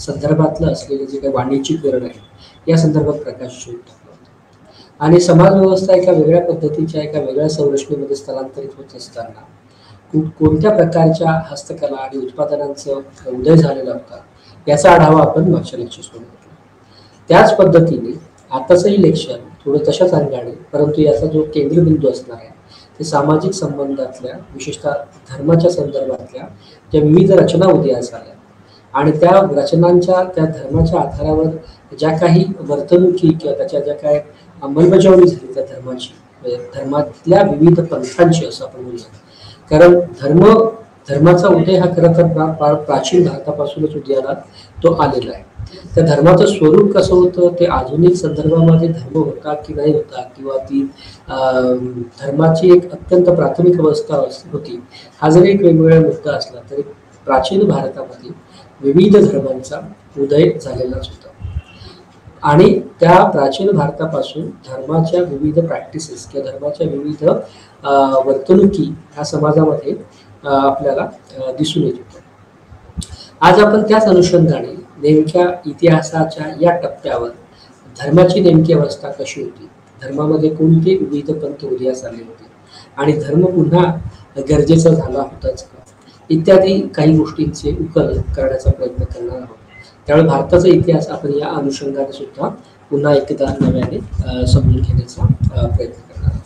संदर्भातलं असलेलं जे काही वाणिज्यीकरण आहे या संदर्भात प्रकाश टाकला होता आणि समाज व्यवस्था एका वेगळ्या पद्धतीच्या एका वेगळ्या संरचनेमध्ये स्थलांतरित होत असताना कोणत्या प्रकारच्या हस्तकला आणि उत्पादनांचं उदय झालेला होता याचा आढावा आपण मागच्या लेक्चर्समध्ये घेतला. त्याच पद्धतीने आताचं इलेक्शन थोडं तशाच अंगाने, परंतु याचा जो केंद्रबिंदू असणार आहे ते सामाजिक संबंधातल्या विशेषतः धर्माच्या संदर्भातल्या ज्या विविध रचना उदयास आल्या आणि त्या रचनांच्या त्या धर्माच्या आधारावर ज्या काही वर्तणुकी किंवा त्याच्या ज्या काही अंमलबजावणी झाली त्या धर्माची, धर्मातल्या विविध पंथांची असं आपण म्हणूया. कारण धर्माचा उदय हा खरं तर प्राचीन भारतापासूनच उदयाला तो आलेला आहे. त्या धर्माचं स्वरूप कसं होतं ते आधुनिक संदर्भामध्ये धर्म होता की नाही होता किंवा ती धर्माची एक अत्यंत प्राथमिक अवस्था होती हा जरी एक वेगवेगळा मुद्दा असला तरी प्राचीन भारतामध्ये विविध धर्मांचा उदय झालेलाच होता आणि त्या प्राचीन भारतापासून धर्माच्या विविध प्रॅक्टिसेस किंवा धर्माच्या विविध वर्तणुकी ह्या समाजामध्ये आपल्याला दिसून येत होत्या. आज आपण त्याच अनुषंगाने नेमक्या इतिहासाच्या या टप्प्यावर धर्माची नेमकी अवस्था कशी होती, धर्मामध्ये कोणते विविध पंथ उदयास आले होते आणि धर्म पुन्हा गरजेचा झाला होताच का इत्यादी काही गोष्टींचे उकल करण्याचा प्रयत्न करणार आहोत. त्यामुळे भारताचा इतिहास आपण या अनुषंगाने सुद्धा पुन्हा एकदा नव्याने समजून घेण्याचा प्रयत्न करणार आहोत.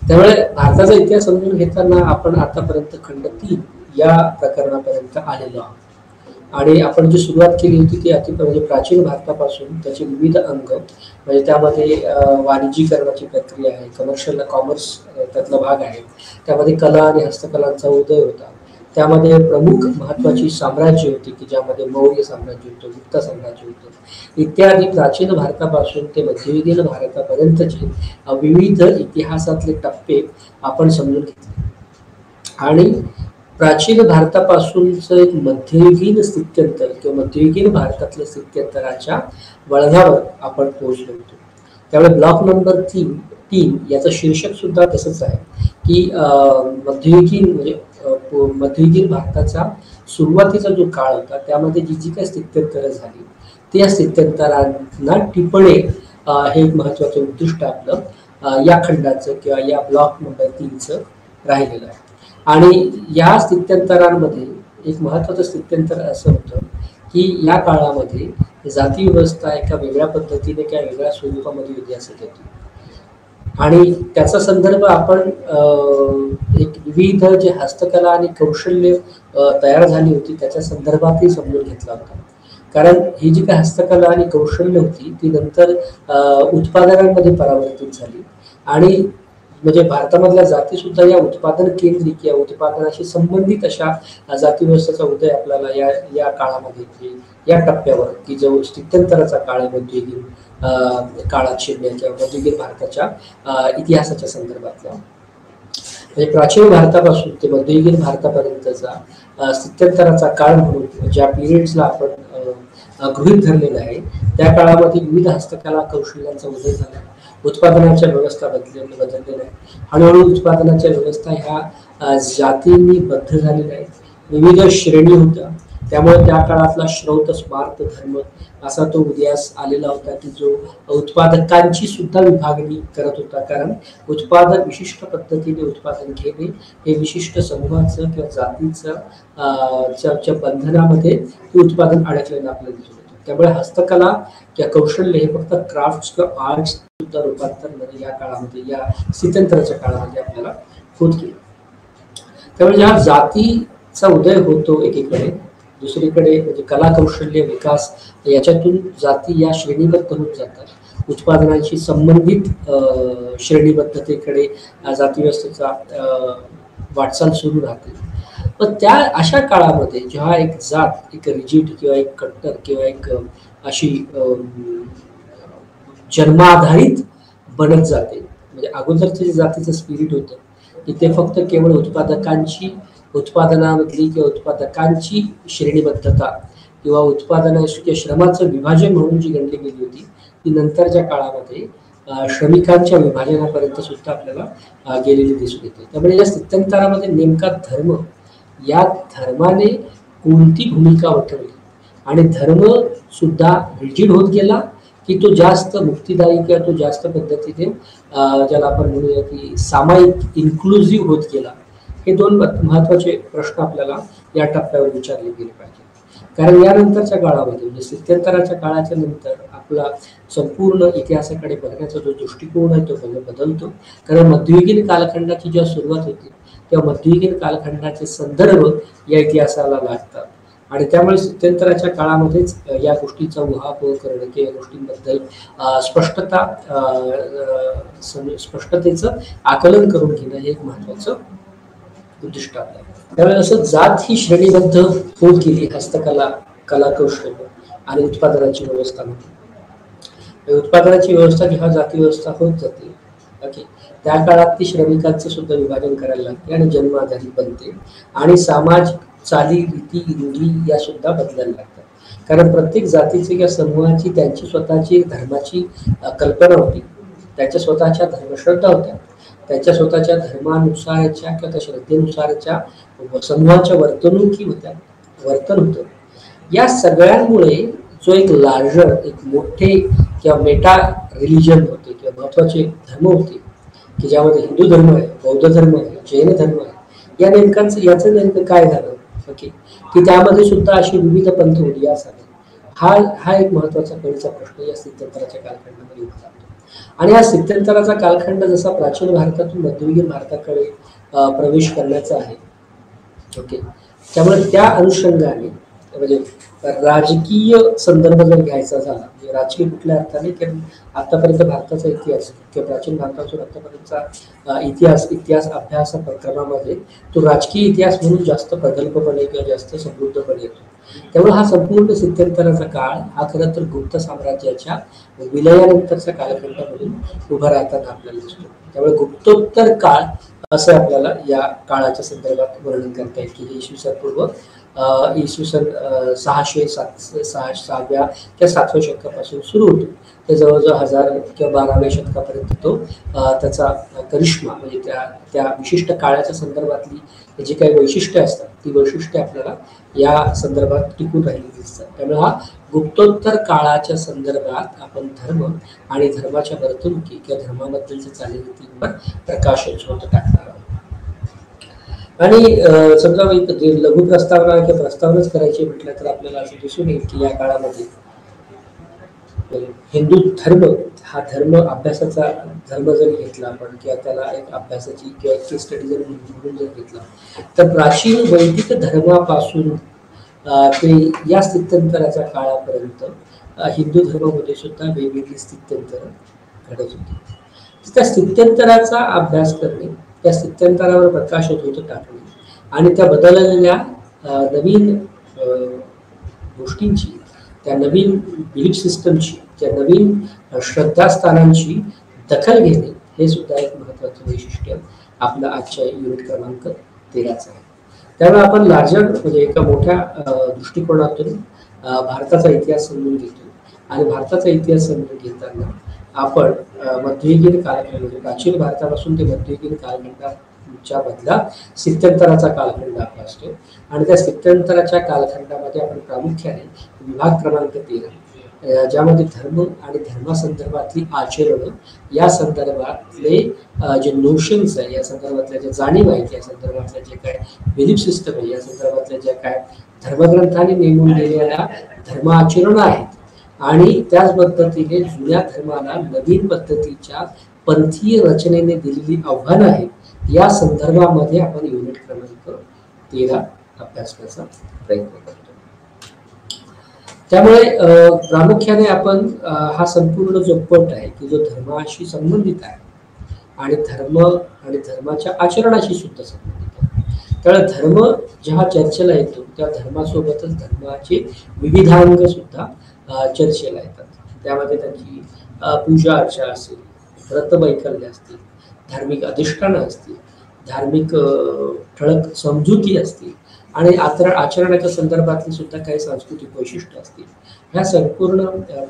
त्यामुळे भारताचा इतिहास समजून घेताना आपण आतापर्यंत खंड 3 या प्रकरणापर्यंत आलेलो आहोत आणि आपण जी सुरुवात केली होती ती म्हणजे प्राचीन भारतापासून त्याचे विविध अंग म्हणजे त्यामध्ये वाणिज्यीकरणाची प्रक्रिया आहे, कॉमर्स त्यातला भाग आहे, त्यामध्ये कला आणि हस्तकलांचा उदय होता, त्यामध्ये प्रमुख महत्वाची साम्राज्य होती की ज्यामध्ये मौर्य साम्राज्य होतं, गुप्त साम्राज्य होतं इत्यादी प्राचीन भारतापासून ते मध्ययुगीन भारतापर्यंतचे विविध इतिहासातले टप्पे आपण समजून घेतले आणि प्राचीन भारतापासूनचं एक मध्ययुगीन स्थित्यंतर किंवा मध्ययुगीन भारतातल्या स्थित्यंतराच्या वळणावर आपण पोहोचलो होतो. त्यामुळे ब्लॉक नंबर 3 याचं शीर्षक सुद्धा तसंच आहे की मध्ययुगीन भारताचा सुरुवातीचा जो काळ होता त्यामध्ये जी काही स्थित्यंतरं झाली त्या स्थित्यंतरांना टिपणे हे एक महत्वाचं उद्दिष्ट आपलं या खंडाचं किंवा या ब्लॉक नंबर 3चं राहिलेलं आहे. आणि या स्थित्यंतरांमध्ये एक महत्वाचं स्थित्यंतर असं होतं की या काळामध्ये जाती व्यवस्था एका वेगळ्या पद्धतीने किंवा वेगळ्या स्वरूपामध्ये उदयास येत होती आणि त्याचा संदर्भ आपण एक विविध जे हस्तकला आणि कौशल्य तयार झाली होती त्याच्या संदर्भातही समजून घेतला होता. कारण ही जी काही हस्तकला आणि कौशल्य होती ती नंतर उत्पादनांमध्ये परावर्तित झाली आणि म्हणजे भारतामधल्या जाती सुद्धा या उत्पादन केंद्री किंवा उत्पादनाशी संबंधित अशा जाती व्यवस्थेचा उदय आपल्याला या काळामध्ये या टप्प्यावर की जो स्थित्यंतराचा काळ आहे मध्ययुगीन काळात शिरण्या किंवा मध्ययुगीन भारताच्या इतिहासाच्या संदर्भातला म्हणजे प्राचीन भारतापासून ते मध्ययुगीन भारतापर्यंतचा स्थित्यंतराचा काळ म्हणून ज्या पिरियड्सला आपण गृहीत धरलेला आहे त्या काळामध्ये विविध हस्तकला कौशल्यांचा उदय झाला, उत्पादनाच्या व्यवस्था बदललेल्या आहे, हळूहळू उत्पादनाच्या व्यवस्था ह्या जातींनी बद्ध झालेल्या आहेत, विविध श्रेणी होत्या. त्यामुळे त्या काळातला श्रौत स्मार्त धर्म असा तो उदयास आलेला होता की जो उत्पादकांची सुद्धा विभागणी करत होता. कारण उत्पादन विशिष्ट पद्धतीने उत्पादन घेणे हे विशिष्ट समूहाचं किंवा जातीचं बंधनामध्ये उत्पादन अडकलेलं आपल्याला दिसून येतं. त्यामुळे हस्तकला किंवा कौशल्य हे फक्त क्राफ्ट्स किंवा आर्ट्स सुद्धा रूपांतर या काळामध्ये या स्थित्यंतराच्या काळामध्ये आपल्याला होत गेलं. त्यामुळे ज्या जातीचा उदय होतो एकीकडे, दुसरीकडे म्हणजे कला कौशल्य विकास याच्यातून जाती या श्रेणीबद्ध होत जातात, उत्पादनांशी संबंधित श्रेणीबद्धतेकडे जाती व्यवस्थेचा वाटचाल सुरू राहते. पण त्या अशा काळामध्ये जेव्हा एक जात एक रिजिड किंवा एक कट्टर किंवा एक अशी जन्माधारित बनत जाते म्हणजे अगोदरचं जे जातीचं स्पिरिट होतं की ते फक्त केवळ उत्पादनामधली किंवा उत्पादकांची श्रेणीबद्धता किंवा किंवा श्रमाचं विभाजन म्हणून जी गणली गेली होती ती नंतरच्या काळामध्ये श्रमिकांच्या विभाजनापर्यंत सुद्धा आपल्याला गेलेली दिसून येते. त्यामुळे या स्थित्यंतरामध्ये नेमका धर्म या धर्माने कोणती भूमिका वठवली आणि धर्म सुद्धा रिजिड होत गेला की तो जास्त मुक्तिदायी किंवा तो जास्त पद्धतीने ज्याला आपण म्हणूया की सामायिक इन्क्लुझिव्ह होत गेला. हे दोन महत्वाचे प्रश्न आपल्याला या टप्प्यावर विचारले गेले पाहिजे. कारण यानंतरच्या काळामध्ये म्हणजे स्थित्यंतराच्या काळाच्या नंतर आपला संपूर्ण इतिहासाकडे बघण्याचा जो दृष्टिकोन आहे तो बदलतो. कारण मध्ययुगीन कालखंडाची जेव्हा सुरुवात होते तेव्हा मध्ययुगीन कालखंडाचे संदर्भ या इतिहासाला लागतात आणि त्यामुळे स्थित्यंतराच्या काळामध्येच या गोष्टीचा उहापोह करणं की या गोष्टींबद्दल स्पष्टतेचं आकलन करून घेणं हे एक महत्वाचं उद्दिष्ट आहे. त्यामुळे असं जात ही श्रेणीबद्ध होत गेली हस्तकला, कलाकौशल्य आणि उत्पादनाची व्यवस्था. उत्पादनाची व्यवस्था जेव्हा जाती व्यवस्था होत जाते ओके त्या काळात ती श्रमिकांचं सुद्धा विभाजन करायला लागते आणि जन्म आधारित बनते आणि समाज चाली रीती रूढी या सुद्धा बदलायला लागतात. कारण प्रत्येक जातीची किंवा समूहाची त्यांची स्वतःची धर्माची कल्पना होती, त्यांच्या स्वतःच्या धर्मश्रद्धा होत्या, त्यांच्या स्वतःच्या धर्मानुसारच्या किंवा त्या श्रद्धेनुसारच्या समूहाच्या वर्तणुकी होत्या, वर्तन होतं. या सगळ्यांमुळे जो एक लार्जर एक मोठे किंवा मेटा रिलिजन होते किंवा महत्वाचे धर्म होते की ज्यामध्ये हिंदू धर्म आहे, बौद्ध धर्म आहे, जैन धर्म आहे, या याचं नेमकं काय झालं ओके की त्यामध्ये सुद्धा अशी विविध पंथ उदयास आले. हा एक महत्वाचा कळीचा प्रश्न या स्थित्यंतराच्या कालखंडामध्ये उभा राहतो. आणि हा स्थित्यंतराचा कालखंड जसा प्राचीन भारतातून मध्ययुगीन भारताकडे प्रवेश करण्याचा आहे ओके त्यामुळे त्या अनुषंगाने म्हणजे राजकीय संदर्भ जर घ्यायचा झाला म्हणजे राजकीय कुठल्या अर्थाने कारण आतापर्यंत भारताचा इतिहास किंवा प्राचीन भारतापासून आतापर्यंतचा इतिहास अभ्यास क्रमामध्ये तो राजकीय इतिहास म्हणून जास्त प्रगल्भपणे किंवा जास्त समृद्धपणे येतो. त्यामुळे हा संपूर्ण स्थित्यंतराचा काळ हा खरं तर गुप्त साम्राज्याच्या विलयानंतरच्या कालखंडामधून उभा राहताना आपल्याला दिसतो. त्यामुळे गुप्तोत्तर काळ असं आपल्याला या काळाच्या संदर्भात वर्णन करता येईल की इसवी सन पूर्व इसवी सन 600-6व्या किंवा 7व्या शतकापासून सुरू होतो ते जवळजवळ 1000 किंवा 12व्या शतकापर्यंत तो त्याचा करिश्मा म्हणजे त्या विशिष्ट काळाच्या संदर्भातली जी काही वैशिष्ट्ये असतात ती वैशिष्ट्ये आपल्याला या संदर्भात टिकून राहिली दिसतात. त्यामुळे हा गुप्तोत्तर काळाच्या संदर्भात आपण धर्म आणि धर्माच्या वर्तणुकी किंवा धर्माबद्दलच्या चालीरीतींवर प्रकाश टाकणार आहोत. आणि समजा लघु प्रस्तावना किंवा प्रस्तावनाच करायची म्हटलं तर आपल्याला असं दिसून येईल की या काळामध्ये हिंदू धर्म हा धर्म अभ्यासाचा धर्म जरी घेतला आपण किंवा त्याला एक अभ्यासाची किंवा एक स्टडी जर म्हणून जर घेतला तर प्राचीन वैदिक धर्मापासून ते या स्थित्यंतराच्या काळापर्यंत हिंदू धर्मामध्ये सुद्धा वेगवेगळी स्थित्यंतर घडत होती. त्या स्थित्यंतराचा अभ्यास करणे, त्या स्थित्यंतरावर प्रकाश टाकणे आणि त्या बदललेल्या नवीन गोष्टींची, त्या नवीन बिलीफ सिस्टमची, त्या नवीन श्रद्धास्थानांची दखल घेणे हे सुद्धा एक महत्त्वाचं वैशिष्ट्य आपलं आजच्या युनिट क्रमांक 13चं आहे. त्यामुळे आपण लार्जर म्हणजे एका मोठ्या दृष्टिकोनातून भारताचा इतिहास समजून घेतो आणि भारताचा इतिहास समजून घेताना आपण मध्ययुगीन कालखंड म्हणजे प्राचीन भारतापासून ते मध्ययुगीन कालखंडाच्या मधला स्थित्यंतराचा कालखंड अभ्यासतो आणि त्या स्थित्यंतराच्या कालखंडामध्ये आपण प्रामुख्याने विभाग क्रमांक 13 ज्यामध्ये धर्म आणि धर्मासंदर्भातली आचरणं या संदर्भातले जे नोशन्स आहे, या संदर्भातल्या ज्या जाणीव आहेत, या संदर्भातल्या जे काय बिलीफ सिस्टम आहे, या संदर्भातल्या ज्या काय धर्मग्रंथांनी नेमून दिलेल्या धर्माचरणं आहेत आणि त्याच पद्धतीने जुन्या धर्माला नवीन पद्धतीच्या पंथीय रचनेने दिलेली आव्हानं आहेत या संदर्भामध्ये आपण युनिट क्रमांक 13 अभ्यास करायचा प्रयत्न करतो. त्यामुळे प्रामुख्याने आपण हा संपूर्ण जो पट आहे की जो धर्माशी संबंधित आहे आणि धर्म आणि धर्माच्या आचरणाशी सुद्धा संबंधित आहे. त्यामुळे धर्म जेव्हा चर्चेला येतो त्या धर्मासोबतच धर्माचे विविधांग सुद्धा चर्चेला येतात. त्यामध्ये त्यांची पूजा अर्चा असेल, व्रतवैकल्य असतील, धार्मिक अधिष्ठानं असतील, धार्मिक ठळक समजुती असतील आणि आचरणाच्या संदर्भातली सुद्धा काही सांस्कृतिक वैशिष्ट्य असतील. ह्या संपूर्ण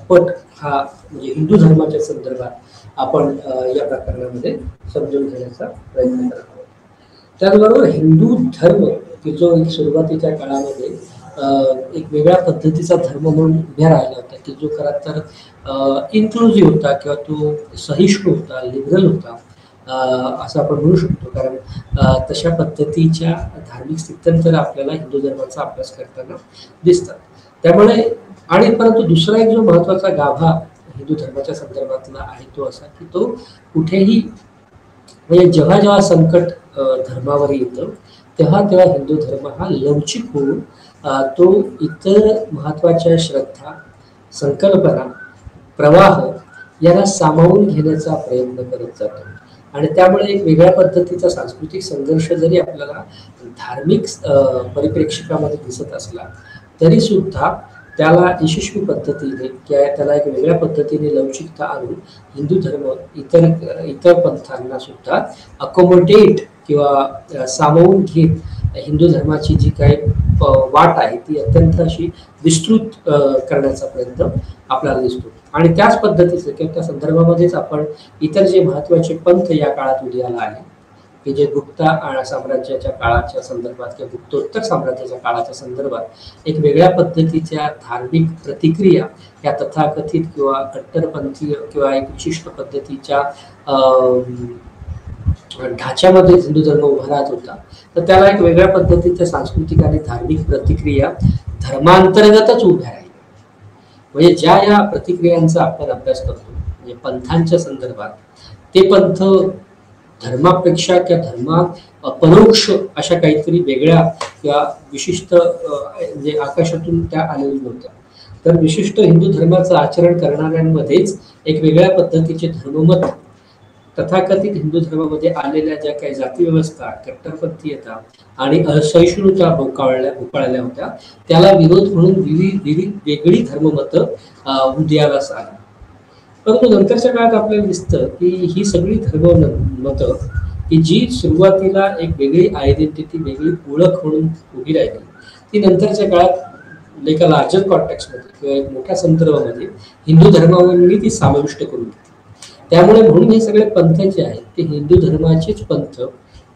पट हा म्हणजे हिंदू धर्माच्या संदर्भात आपण या प्रकरणामध्ये समजून घेण्याचा प्रयत्न करत आहोत. त्याचबरोबर हिंदू धर्म की जो एक सुरुवातीच्या काळामध्ये एक वेगळ्या पद्धतीचा धर्म म्हणून उभ्या राहिला होता, की जो खरा तर इन्क्लुझिव्ह होता किंवा तो सहिष्णू होता, लिबरल होता, असं आपण म्हणू शकतो. कारण तशा पद्धतीच्या धार्मिक स्थित्यंतर आपल्याला हिंदू धर्माचा अभ्यास करताना दिसतात. त्यामुळे आणि परंतु दुसरा एक जो महत्वाचा गाभा हिंदू धर्माच्या संदर्भातला आहे तो असा, की तो कुठेही म्हणजे जेव्हा जेव्हा संकट धर्मावर येतं तेव्हा तेव्हा हिंदू धर्म हा लवचिक होऊन तो इतर महत्वाच्या श्रद्धा, संकल्पना, प्रवाह याला सामावून घेण्याचा प्रयत्न करत जातो. आणि त्यामुळे एक वेगळ्या पद्धतीचा सांस्कृतिक संघर्ष जरी आपल्याला धार्मिक परिप्रेक्षकामध्ये दिसत असला तरी सुद्धा त्याला यशस्वी पद्धतीने किंवा त्याला एक वेगळ्या पद्धतीने लवचिकता आणून हिंदू धर्म इतर इतर पंथांना सुद्धा अकोमोडेट किंवा सामावून घेत हिंदू धर्माची जी काही वाट आहे ती अत्यंत अशी विस्तृत करण्याचा प्रयत्न आपल्याला दिसतो. आणि त्याच पद्धतीचं किंवा त्या संदर्भामध्येच आपण इतर जे महत्वाचे पंथ या काळात उदयाला आले की जे गुप्त साम्राज्याच्या काळाच्या संदर्भात किंवा गुप्तोत्तर साम्राज्याच्या काळाच्या संदर्भात एक वेगळ्या पद्धतीच्या धार्मिक प्रतिक्रिया या तथाकथित किंवा कट्टरपंथीय किंवा एक विशिष्ट पद्धतीच्या ढाच्यामध्ये हिंदू धर्म उभा राहत होता, तर त्याला एक वेगळ्या पद्धतीच्या सांस्कृतिक आणि धार्मिक प्रतिक्रिया धर्मांतर्गतच उभ्या राहिल्या. म्हणजे ज्या या प्रतिक्रियांचा आपण अभ्यास करतो म्हणजे पंथांच्या संदर्भात, ते पंथ धर्मापेक्षा किंवा धर्मात परोक्ष अशा काहीतरी वेगळ्या किंवा विशिष्ट म्हणजे आकाशातून त्या आलेल्या नव्हत्या. तर विशिष्ट हिंदू धर्माचं आचरण करणाऱ्यांमध्येच एक वेगळ्या पद्धतीचे धर्ममत तथाकथित हिंदू धर्मामध्ये आलेल्या ज्या काही जातीव्यवस्था, कट्टरपंथीयता आणि असहिष्णुता भोकाळल्या होत्या त्याला विरोध म्हणून विविध वेगळी धर्ममतं उदयास आली. परंतु नंतरच्या काळात आपल्याला दिसतं की ही सगळी धर्ममतं की जी सुरुवातीला एक वेगळी आयडेंटिटी, वेगळी ओळख म्हणून उभी राहिली, ती नंतरच्या काळात एका लार्जर कॉन्टेक्स्टमध्ये किंवा एक मोठ्या संदर्भामध्ये हिंदू धर्मावरही ती समाविष्ट करून घेतली. त्यामुळे म्हणून हे सगळे पंथ जे आहेत ते हिंदू धर्माचेच पंथ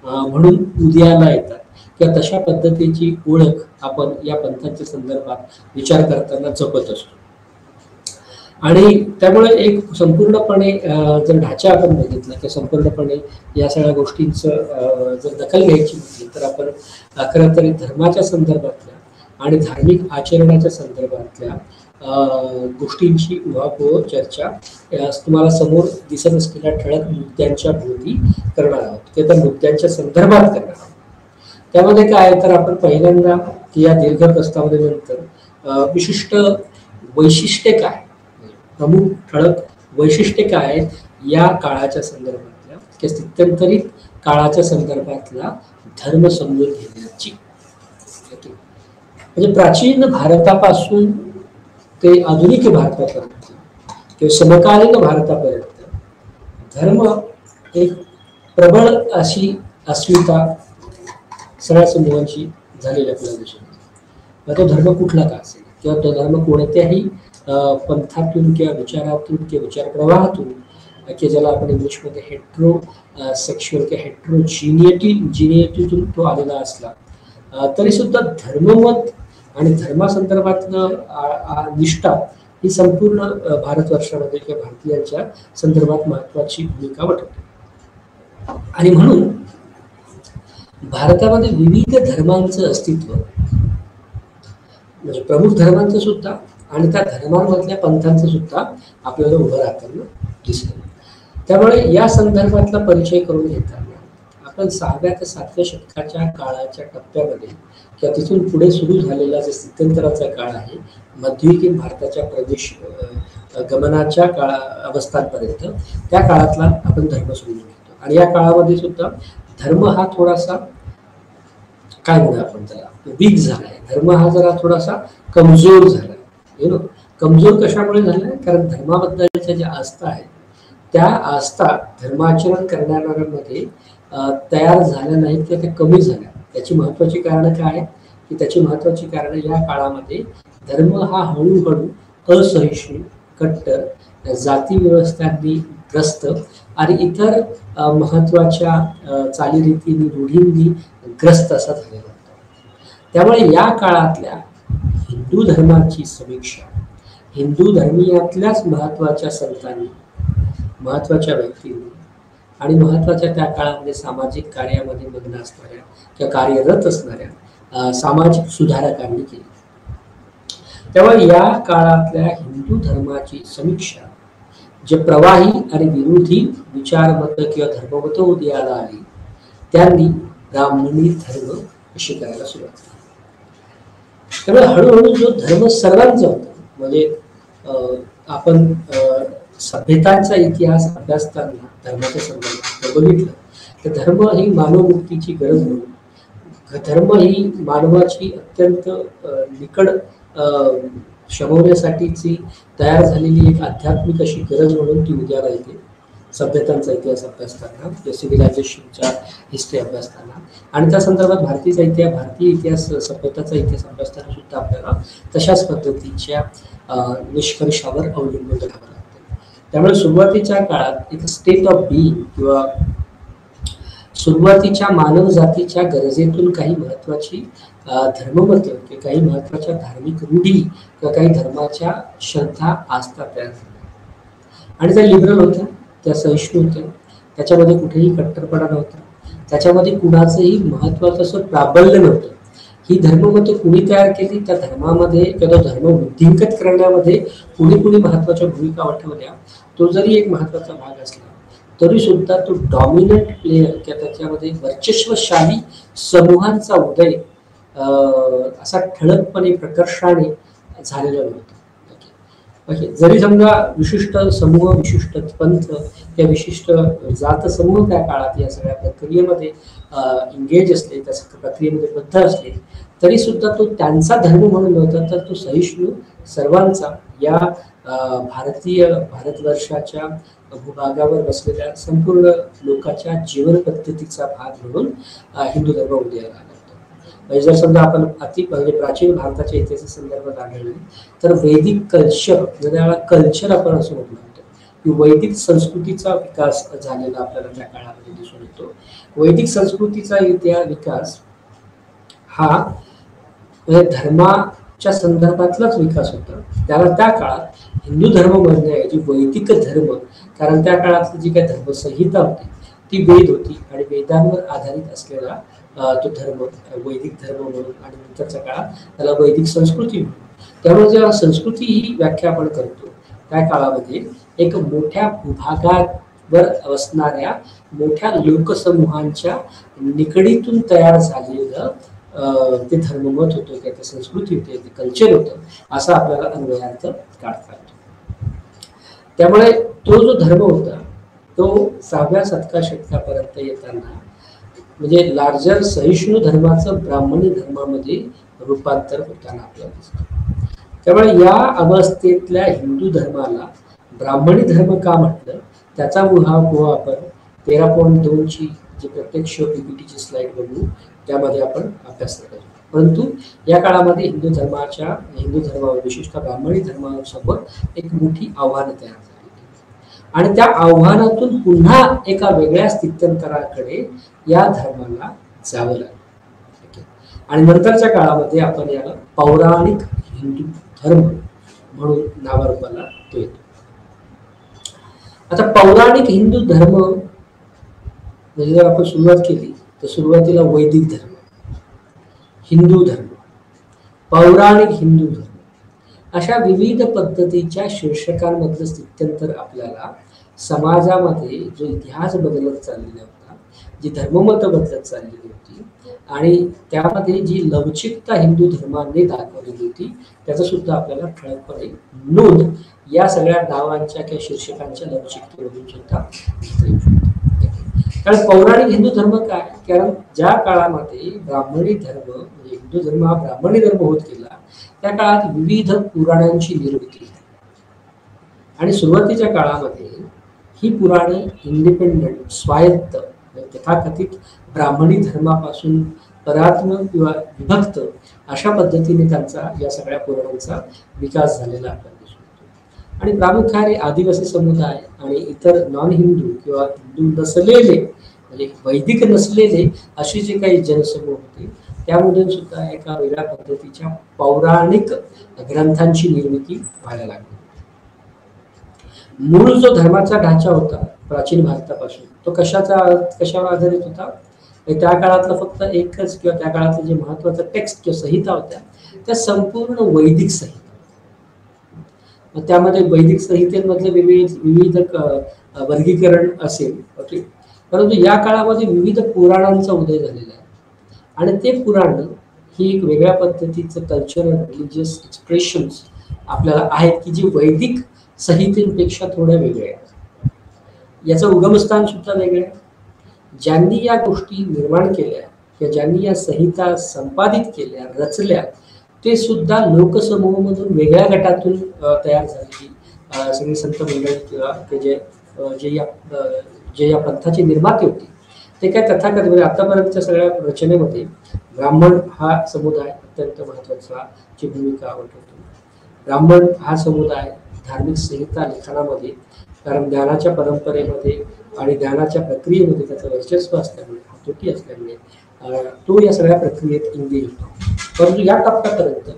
म्हणून उदयाला येतात किंवा तशा पद्धतीची ओळख आपण या पंथांच्या संदर्भात विचार करताना जपत असतो. आणि त्यामुळे एक संपूर्णपणे जर ढाचा आपण बघितला किंवा संपूर्णपणे या सगळ्या गोष्टींचं जर दखल घ्यायची म्हटली तर आपण खरं तरी धर्माच्या संदर्भातल्या आणि धार्मिक आचरणाच्या संदर्भातल्या गोष्टींची उहापोह चर्चा तुम्हाला समोर दिसत असलेल्या ठळक मुद्द्यांच्या भोवती करणार आहोत किंवा त्या मुद्द्यांच्या संदर्भात करणार आहोत. त्यामध्ये काय तर आपण पहिल्यांदा या दीर्घ प्रस्तावनेनंतर विशिष्ट वैशिष्ट्ये काय, प्रमुख ठळक वैशिष्ट्ये काय आहेत या काळाच्या संदर्भातल्या किंवा स्थित्यंतरित काळाच्या संदर्भातला धर्म समजून घेण्याची, म्हणजे प्राचीन भारतापासून ते आधुनिक भारतापर्यंत किंवा समकालीन भारतापर्यंत धर्म एक प्रबळ अशी अस्मिता सगळ्या समूहांची झालेली आपल्याला दिसून येते. तो धर्म कुठला का असेल किंवा तो धर्म कोणत्याही पंथातून किंवा विचारातून किंवा विचार प्रवाहातून की ज्याला आपण इंग्लिशमध्ये हेट्रो सेक्शुअल किंवा हेट्रोजिनिएटीतून तो आलेला असला तरी सुद्धा धर्ममत आणि धर्मासंदर्भातलं निष्ठा ही संपूर्ण भारतवर्षामध्ये किंवा भारतीयांच्या संदर्भात महत्वाची भूमिका वठवते. आणि म्हणून भारतामध्ये विविध धर्मांचं अस्तित्व म्हणजे प्रमुख धर्मांचं सुद्धा आणि त्या धर्मांमधल्या पंथांचं सुद्धा आपल्याला उभं राहताना दिसतं. त्यामुळे या संदर्भातला परिचय करून घेताना आपण 6व्या ते 7व्या शतकाच्या काळाच्या टप्प्यामध्ये किंवा तिथून पुढे सुरू झालेला जे स्थित्यंतराचा काळ आहे, मध्ययुगीन भारताच्या प्रवेश गमनाच्या अवस्थांपर्यंत त्या काळातला आपण धर्म समजून घेतो. आणि या काळामध्ये सुद्धा धर्म हा थोडासा काय म्हणूया आपण त्याला वीक झालाय, धर्म हा जरा थोडासा कमजोर झालाय. कमजोर कशामुळे झालाय? कारण धर्माबद्दलच्या ज्या आस्था आहेत त्या आस्था धर्माचरण करणाऱ्यांमध्ये तयार झाल्या नाहीत किंवा त्या कमी झाल्या. त्याची महत्वाची कारणं काय आहेत की त्याची महत्वाची कारणं या काळामध्ये धर्म हा हळूहळू असहिष्णू, कट्टर, जाती व्यवस्थांनी ग्रस्त आणि इतर महत्वाच्या चालीरीतींनी, रूढींनी ग्रस्त असा झालेला होता. त्यामुळे या काळातल्या हिंदू धर्माची समीक्षा हिंदू धर्मीयातल्याच महत्वाच्या संतांनी, महत्वाच्या व्यक्तींनी आणि महत्वाच्या त्या काळामध्ये सामाजिक कार्यामध्ये मग्न असणाऱ्या किंवा कार्यरत असणाऱ्या सामाजिक सुधारकांनी केली. त्यामुळे या काळातल्या हिंदू धर्माची समीक्षा जे प्रवाही आणि विरोधी विचारमत किंवा धर्ममत उदयाला आली त्यांनी ब्राह्मणी धर्म अशी करायला सुरुवात केली. त्यामुळे हळूहळू जो धर्म सर्वांचा होता, म्हणजे आपण सभ्यतांचा इतिहास अभ्यासताना धर्माच्या संदर्भात बघितलं तर धर्म ही मानवमुक्तीची गरज म्हणून, धर्म ही मानवाची अत्यंत निकड शमवण्यासाठीची तयार झालेली एक आध्यात्मिक अशी गरज म्हणून ती उद्याला येते सभ्यतांचा इतिहास अभ्यासताना, सिव्हिलायझेशनच्या हिस्ट्री अभ्यासताना. आणि त्या संदर्भात भारतीय इतिहास सभ्यताचा इतिहास अभ्यासताना सुद्धा आपल्याला तशाच पद्धतीच्या निष्कर्षावर अवलंबून राहावं लागतं. त्यामुळे सुरुवातीच्या काळात एक स्टेट ऑफ बीइंग किंवा सुरुवातीच्या मानव जातीच्या गरजेतून काही महत्वाची धर्ममत किंवा काही महत्वाच्या धार्मिक रूढी किंवा काही धर्माच्या श्रद्धा आस्था तयार झाल्या आणि त्या लिबरल होत्या, त्या सहिष्णू होत्या, त्याच्यामध्ये कुठेही कट्टरपणा नव्हता, त्याच्यामध्ये कुणाचंही महत्वाचं असं प्राबल्य नव्हतं. ही धर्ममत कुणी तयार केली, त्या धर्मामध्ये किंवा तो धर्म वृद्धिंगत करण्यामध्ये कुणी महत्वाच्या भूमिका वठवल्या, तो जरी एक महत्वाचा भाग असला तरी सुद्धा तो डॉमिनंट प्लेयर किंवा त्याच्यामध्ये वर्चस्वशाली समूहांचा उदय असा ठळकपणे प्रकर्षाने झालेला नव्हता. जरी समजा विशिष्ट समूह, विशिष्ट पंथ या विशिष्ट जात समूह त्या काळात या सगळ्या प्रक्रियेमध्ये इंगेज असले, त्या प्रक्रियेमध्ये बद्ध असले, तरी सुद्धा तो त्यांचा धर्म म्हणून नव्हता, तर तो सहिष्णू सर्वांचा या भारतवर्षाच्या भूभागावर बसलेल्या संपूर्ण लोकांच्या जीवन पद्धतीचा भाग म्हणून हिंदू धर्म उदयाला आला. म्हणजे जर समजा आपण म्हणजे प्राचीन भारताच्या इतिहासा संदर्भात आढळले तर वैदिक कल्चर, ज्याला कल्चर आपण असं म्हटलं होतं, की वैदिक संस्कृतीचा विकास झालेला आपल्याला त्या काळामध्ये दिसून येतो. वैदिक संस्कृतीचा विकास हा म्हणजे धर्माच्या संदर्भातलाच विकास होता. त्याला त्या काळात हिंदू धर्म म्हणण्याऐवजी वैदिक धर्म, कारण त्या काळातली जी काही धर्मसंहिता होती ती वेद होती आणि वेदांवर आधारित असलेला तो धर्म वैदिक धर्म म्हणून आणि नंतरच्या काळात त्याला वैदिक संस्कृती म्हणून. त्यामुळे जेव्हा संस्कृती ही व्याख्या आपण करतो त्या काळामध्ये एक मोठ्या भूभागावर असणाऱ्या मोठ्या लोकसमूहांच्या निकडीतून तयार झालेलं ते धर्ममत होतं किंवा ते संस्कृती होते, ते कल्चर होतं, असा आपल्याला अन्वयार्थ काढता येतो. त्यामुळे तो जो धर्म होता तो 6व्या शतकापर्यंत येताना म्हणजे लार्जर सहिष्णू धर्माचं ब्राह्मणी धर्मामध्ये रूपांतर होताना आपल्याला दिसतं. त्यामुळे या अवस्थेतल्या हिंदू धर्माला ब्राह्मणी धर्म का म्हटलं, त्याचा उहापोह आपण 13.2ची जी प्रत्यक्ष पीपीटीची स्लाइड बनवू त्यामध्ये आपण अभ्यास करतो. परंतु या काळामध्ये हिंदू धर्मावर विशेषतः ब्राह्मणी धर्मासमोर एक मोठी आव्हानं तयार झाली आणि त्या आव्हानातून पुन्हा एका वेगळ्या स्थित्यंतराकडे या धर्माला जावं लागलं. आणि नंतरच्या काळामध्ये आपण याला पौराणिक हिंदू धर्म म्हणून नावारूपाला तो येतो. आता पौराणिक हिंदू धर्म म्हणजे जर आपण सुरुवात केली तर सुरुवातीला वैदिक धर्म, हिंदू धर्म, पौराणिक हिंदू धर्म अशा विविध पद्धतीच्या शीर्षकांमधलं स्थित्यंतर आपल्याला समाजामध्ये जो इतिहास बदलत चाललेला होता, जी धर्ममत बदलत चाललेली होती आणि त्यामध्ये जी लवचिकता हिंदू धर्माने दाखवलेली होती त्याचा सुद्धा आपल्याला ठळकपणे नोंद या सगळ्या नावांच्या किंवा शीर्षकांच्या लवचिकतेमधून सुद्धा घेता येऊ शकते. कारण पौराणिक हिंदू धर्म काय, कारण ज्या काळामध्ये ब्राह्मणी धर्म म्हणजे हिंदू धर्म हा ब्राह्मणी धर्म होत गेला त्या काळात विविध पुराणांची निर्मिती झाली आणि सुरुवातीच्या काळामध्ये ही पुराणे इंडिपेंडंट स्वायत्त तथाकथित ब्राह्मणी धर्मापासून परात्म किंवा विभक्त अशा पद्धतीने त्यांचा या सगळ्या पुराणांचा विकास झालेला आपल्याला दिसून येतो. आणि प्रामुख्याने आदिवासी समुदाय आणि इतर नॉन हिंदू किंवा हिंदू नसलेले म्हणजे वैदिक नसलेले असे जे काही जनसमूह होते त्यामधून सुद्धा एका वेगळ्या पद्धतीच्या पौराणिक ग्रंथांची निर्मिती व्हायला लागली. मूळ जो धर्माचा ढाचा होता प्राचीन भारतापासून तो कशावर आधारित होता? त्या काळातलं फक्त एकच किंवा त्या काळातलं जे महत्वाचं टेक्स्ट किंवा संहिता होत्या त्या संपूर्ण वैदिक संहिता. मग त्यामध्ये वैदिक संहितेमधले विविध वर्गीकरण असेल, ओके. परंतु या काळामध्ये विविध पुराणांचा उदय झालेला आहे आणि ते पुराण ही एक वेगळ्या पद्धतीचं कल्चरल रिलिजियस एक्सप्रेशन्स आपल्याला आहेत की जी वैदिक संहितेपेक्षा थोड्या वेगळ्या आहेत. याचं उगमस्थान सुद्धा वेगळं आहे. ज्यांनी या गोष्टी निर्माण केल्या किंवा ज्यांनी या संहिता संपादित केल्या रचल्या ते सुद्धा लोकसमूहामधून वेगळ्या गटातून तयार झालेली सगळी संत मंडळी किंवा जे या पंथाची निर्माती होती ते काय तथाकथित म्हणजे आतापर्यंतच्या सगळ्या रचनेमध्ये ब्राह्मण हा समुदाय अत्यंत महत्वाची भूमिका वठवतो. ब्राह्मण हा समुदाय धार्मिक संहिता लिखाणामध्ये कारण ज्ञानाच्या परंपरेमध्ये आणि ज्ञानाच्या प्रक्रियेमध्ये त्याचं वर्चस्व असल्यामुळे हातोटी असल्यामुळे तो या सगळ्या प्रक्रियेत इंगेज होतो. परंतु या टप्प्यापर्यंत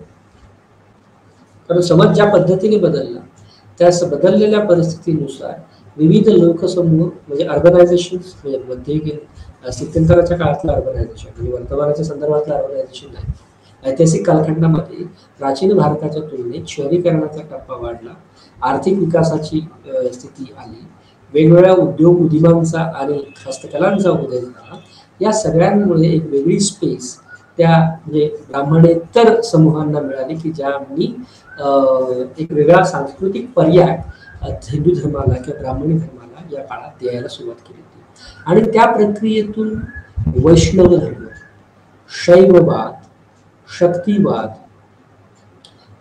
कारण समाज ज्या पद्धतीने बदलला त्या बदललेल्या परिस्थितीनुसार विविध लोकसमूह म्हणजे अर्बनायझेशन म्हणजे मध्ययुगीन स्थित्यंतराच्या काळातलं अर्बनायझेशन म्हणजे वर्तमानाच्या संदर्भातलं अर्बनायझेशन नाही. ऐतिहासिक कालखंडामध्ये प्राचीन भारताच्या तुलनेत शहरीकरणाचा टप्पा वाढला, आर्थिक विकासाची स्थिती आली, वेगवेगळ्या उद्योग उद्यमांचा आणि हस्तकलांचा उदय झाला. या सगळ्यांमुळे एक वेगळी स्पेस त्या म्हणजे ब्राह्मणेतर समूहांना मिळाली की ज्यांनी एक वेगळा सांस्कृतिक पर्याय हिंदू धर्माला किंवा ब्राह्मणी धर्माला या काळात द्यायला सुरुवात केली होती. आणि त्या प्रक्रियेतून वैष्णव धर्म, शैववाद, शक्तिवाद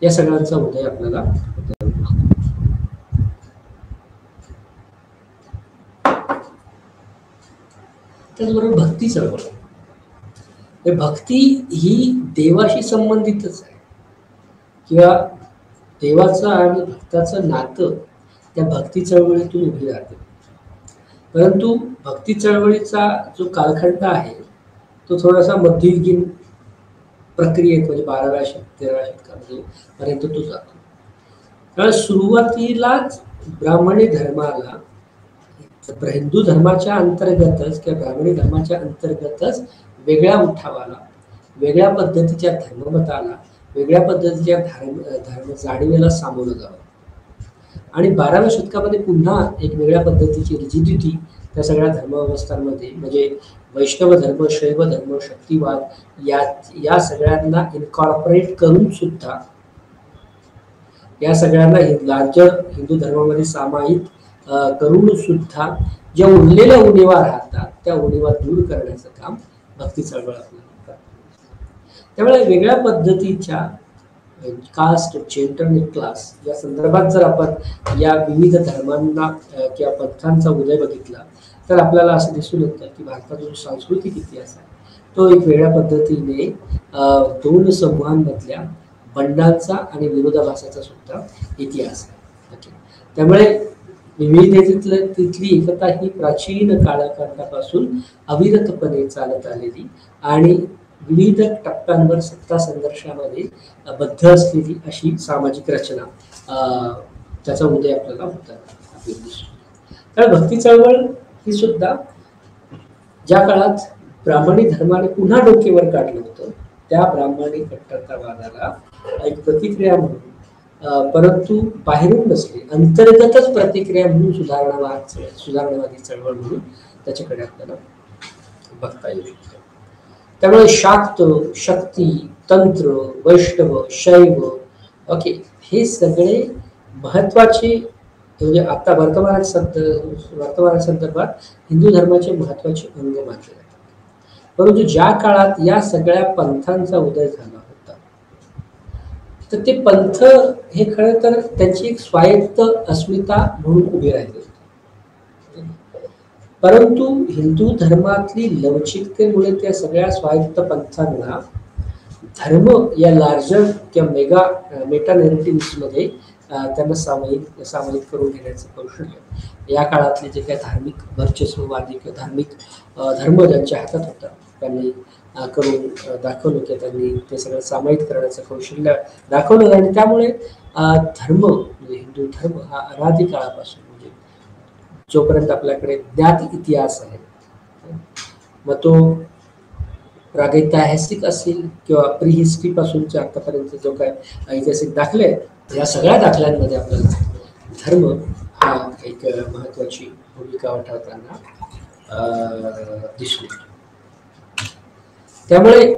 या सगळ्यांचा उदय आपल्याला त्याचबरोबर भक्ती चळवळ. भक्ती ही देवाशी संबंधितच आहे किंवा देवाचं आणि भक्ताचं नातं त्या भक्ती चळवळीतून उभी राहते. परंतु भक्ती चळवळीचा जो कालखंड आहे तो थोडासा मध्ययुगीन प्रक्रियेत म्हणजे 12व्या 13व्या शतकामध्ये पर्यंत तो जातो. कारण सुरुवातीलाच ब्राह्मणी धर्माला हिंदू धर्माच्या अंतर्गतच किंवा ब्राह्मणी धर्माच्या अंतर्गतच वेगळ्या उठावाला, वेगळ्या पद्धतीच्या धर्ममताला, वेगळ्या पद्धतीच्या धर्म जाणीवेला सामोरं जावं. आणि 12व्या शतकामध्ये पुन्हा एक वेगळ्या पद्धतीची रिजिडिटी त्या सगळ्या धर्मव्यवस्थांमध्ये म्हणजे वैष्णव धर्म, शैव धर्म, शक्तिवाद या सगळ्यांना इनकॉर्पोरेट करून सुद्धा या सगळ्यांना लार्जर हिंदू धर्मामध्ये सामायिक करून सुद्धा ज्या उरलेल्या उणीवा राहतात त्या उणीवा दूर करण्याचं काम भक्ती चळवळ आपल्याला करते. त्यामुळे वेगळ्या पद्धतीच्या कास्ट, जेंडर आणि क्लास या संदर्भात जर आपण या विविध धर्मांना किंवा पंथांचा उदय बघितला तर आपल्याला असं दिसून येतं की भारताचा जो सांस्कृतिक इतिहास आहे तो एक वेगळ्या पद्धतीने दोन समूहांमधल्या बंडांचा आणि विरोधाभासाचा सुद्धा इतिहास आहे. ओके. त्यामुळे तिथली एकता ही प्राचीन कालखंडापासून अविरतपणे चालत आलेली आणि विविध टप्प्यांवर सत्ता संघर्षामध्ये बद्ध असलेली अशी सामाजिक रचना त्याचा उदय आपल्याला होता दिसतो. कारण भक्ती चळवळ ही सुद्धा ज्या काळात ब्राह्मणी धर्माने पुन्हा डोकेवर काढलं होतं त्या ब्राह्मणी कट्टरतावादाला एक प्रतिक्रिया म्हणून परंतु बाहेरून नसले अंतर्गतच प्रतिक्रिया म्हणून सुधारणावादी चळवळ म्हणून त्याच्याकडे आपल्याला बघता येऊ शकतं. त्यामुळे शाक्त, शक्ती, तंत्र, वैष्णव, शैव, ओके, हे सगळे महत्वाचे म्हणजे आता वर्तमाना संदर्भात हिंदू धर्माचे महत्वाचे अंग मानले जातात. परंतु ज्या काळात या सगळ्या पंथांचा उदय झाला होता तर ते पंथ हे खरं तर त्यांची एक स्वायत्त अस्मिता म्हणून उभी राहिली. परंतु हिंदू धर्मातली लवचिकतेमुळे त्या सगळ्या स्वायत्त पंथांना धर्म या लार्जर किंवा मेटा नेरेटिव्हमध्ये त्यांना सामायिक करून घेण्याचं कौशल्य या काळातले जे काही धार्मिक वर्चस्ववादी किंवा धार्मिक धर्म ज्यांच्या हातात होता त्यांनी करून दाखवलं की त्यांनी ते सगळं सामायिक करण्याचं कौशल्य दाखवलं आणि त्यामुळे धर्म म्हणजे हिंदू धर्म हा अनादी काळापासून म्हणजे जोपर्यंत आपल्याकडे ज्ञात इतिहास आहे, मग तो प्रागैतिहासिक असेल किंवा प्री हिस्ट्री पासूनच्या आतापर्यंत जो काय ऐतिहासिक दाखले आहेत, या सगळ्या दाखल्यांमध्ये आपल्याला धर्म हा एक महत्वाची भूमिका वठवताना दिसून येतो. त्यामुळे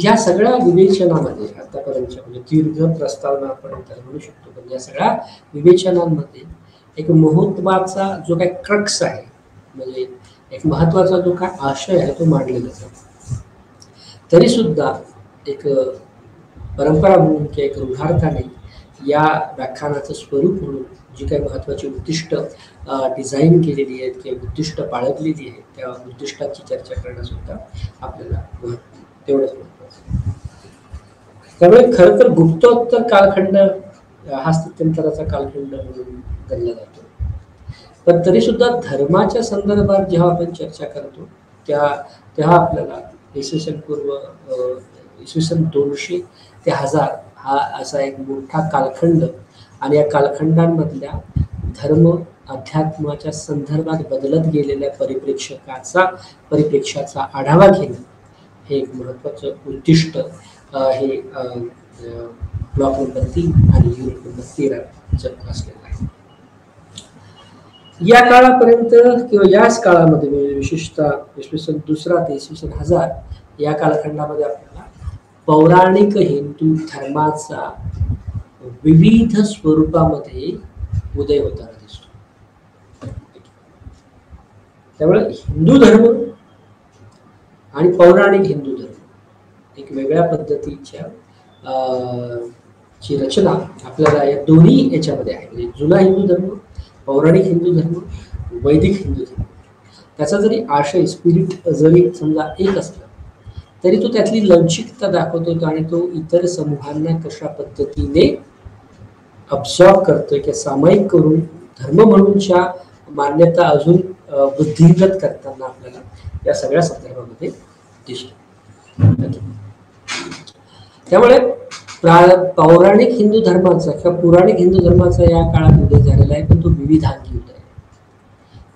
या सगळ्या विवेचनामध्ये आतापर्यंतच्या म्हणजे दीर्घ प्रस्तावना आपण म्हणू शकतो, पण या सगळ्या विवेचनांमध्ये एक महत्वाचा जो काही क्रक्स आहे म्हणजे एक महत्वाचा जो काय आशय आहे तो मांडलेला जातो. तरी सुद्धा एक परंपरा म्हणून किंवा एक रूढार्थाने या व्याख्यानाचं स्वरूप म्हणून जी काही महत्वाची उद्दिष्ट डिझाईन केलेली आहेत किंवा उद्दिष्ट बाळगलेली आहेत त्या उद्दिष्टांची चर्चा करणं सुद्धा आपल्याला तेवढंच महत्वाचं. त्यामुळे खरं तर गुप्तोत्तर कालखंड हा स्थित्यंतराचा कालखंड म्हणून गणला जातो, पण तरी सुद्धा धर्माच्या संदर्भात जेव्हा आपण चर्चा करतो तेव्हा आपल्याला इसवी सन पूर्व इसवी सन 200 ते 1000 हा असा एक मोठा कालखंड आणि या कालखंडांमधल्या धर्म अध्यात्माच्या संदर्भात बदलत गेलेल्या परिप्रेक्ष्याचा आढावा घेणं हे एक महत्वाचं उद्दिष्ट हे ब्लॉक नंबर 3 आणि युनिट नंबर 13 असलेलं आहे. या काळापर्यंत किंवा याच काळामध्ये विशेषतः इसवी सन 2 ते इसवी सन 1000 या कालखंडामध्ये आपल्याला पौराणिक हिंदू धर्माचा विविध स्वरूपामध्ये उदय होताना दिसतो. त्यामुळे हिंदू धर्म आणि पौराणिक हिंदू धर्म एक वेगळ्या पद्धतीच्या ची रचना आपल्याला या दोन्ही याच्यामध्ये आहे. म्हणजे जुना हिंदू धर्म, पौराणिक हिंदू धर्म, वैदिक हिंदू धर्म, त्याचा जरी आशय स्पिरिट जरी समजा एक असला तरी तो त्यातली लवचिकता दाखवतो आणि तो इतर समूहांना कशा पद्धतीने अब्सॉर्ब करतोय किंवा सामायिक करून धर्म म्हणूनच्या मान्यता अजून बुद्धिगत करताना आपल्याला या सगळ्या संदर्भामध्ये दिसतो. त्यामुळे पौराणिक हिंदू धर्माचा किंवा पुराणिक हिंदू धर्माचा या काळात उदय झालेला आहे, पण तो विविधांगी उदय.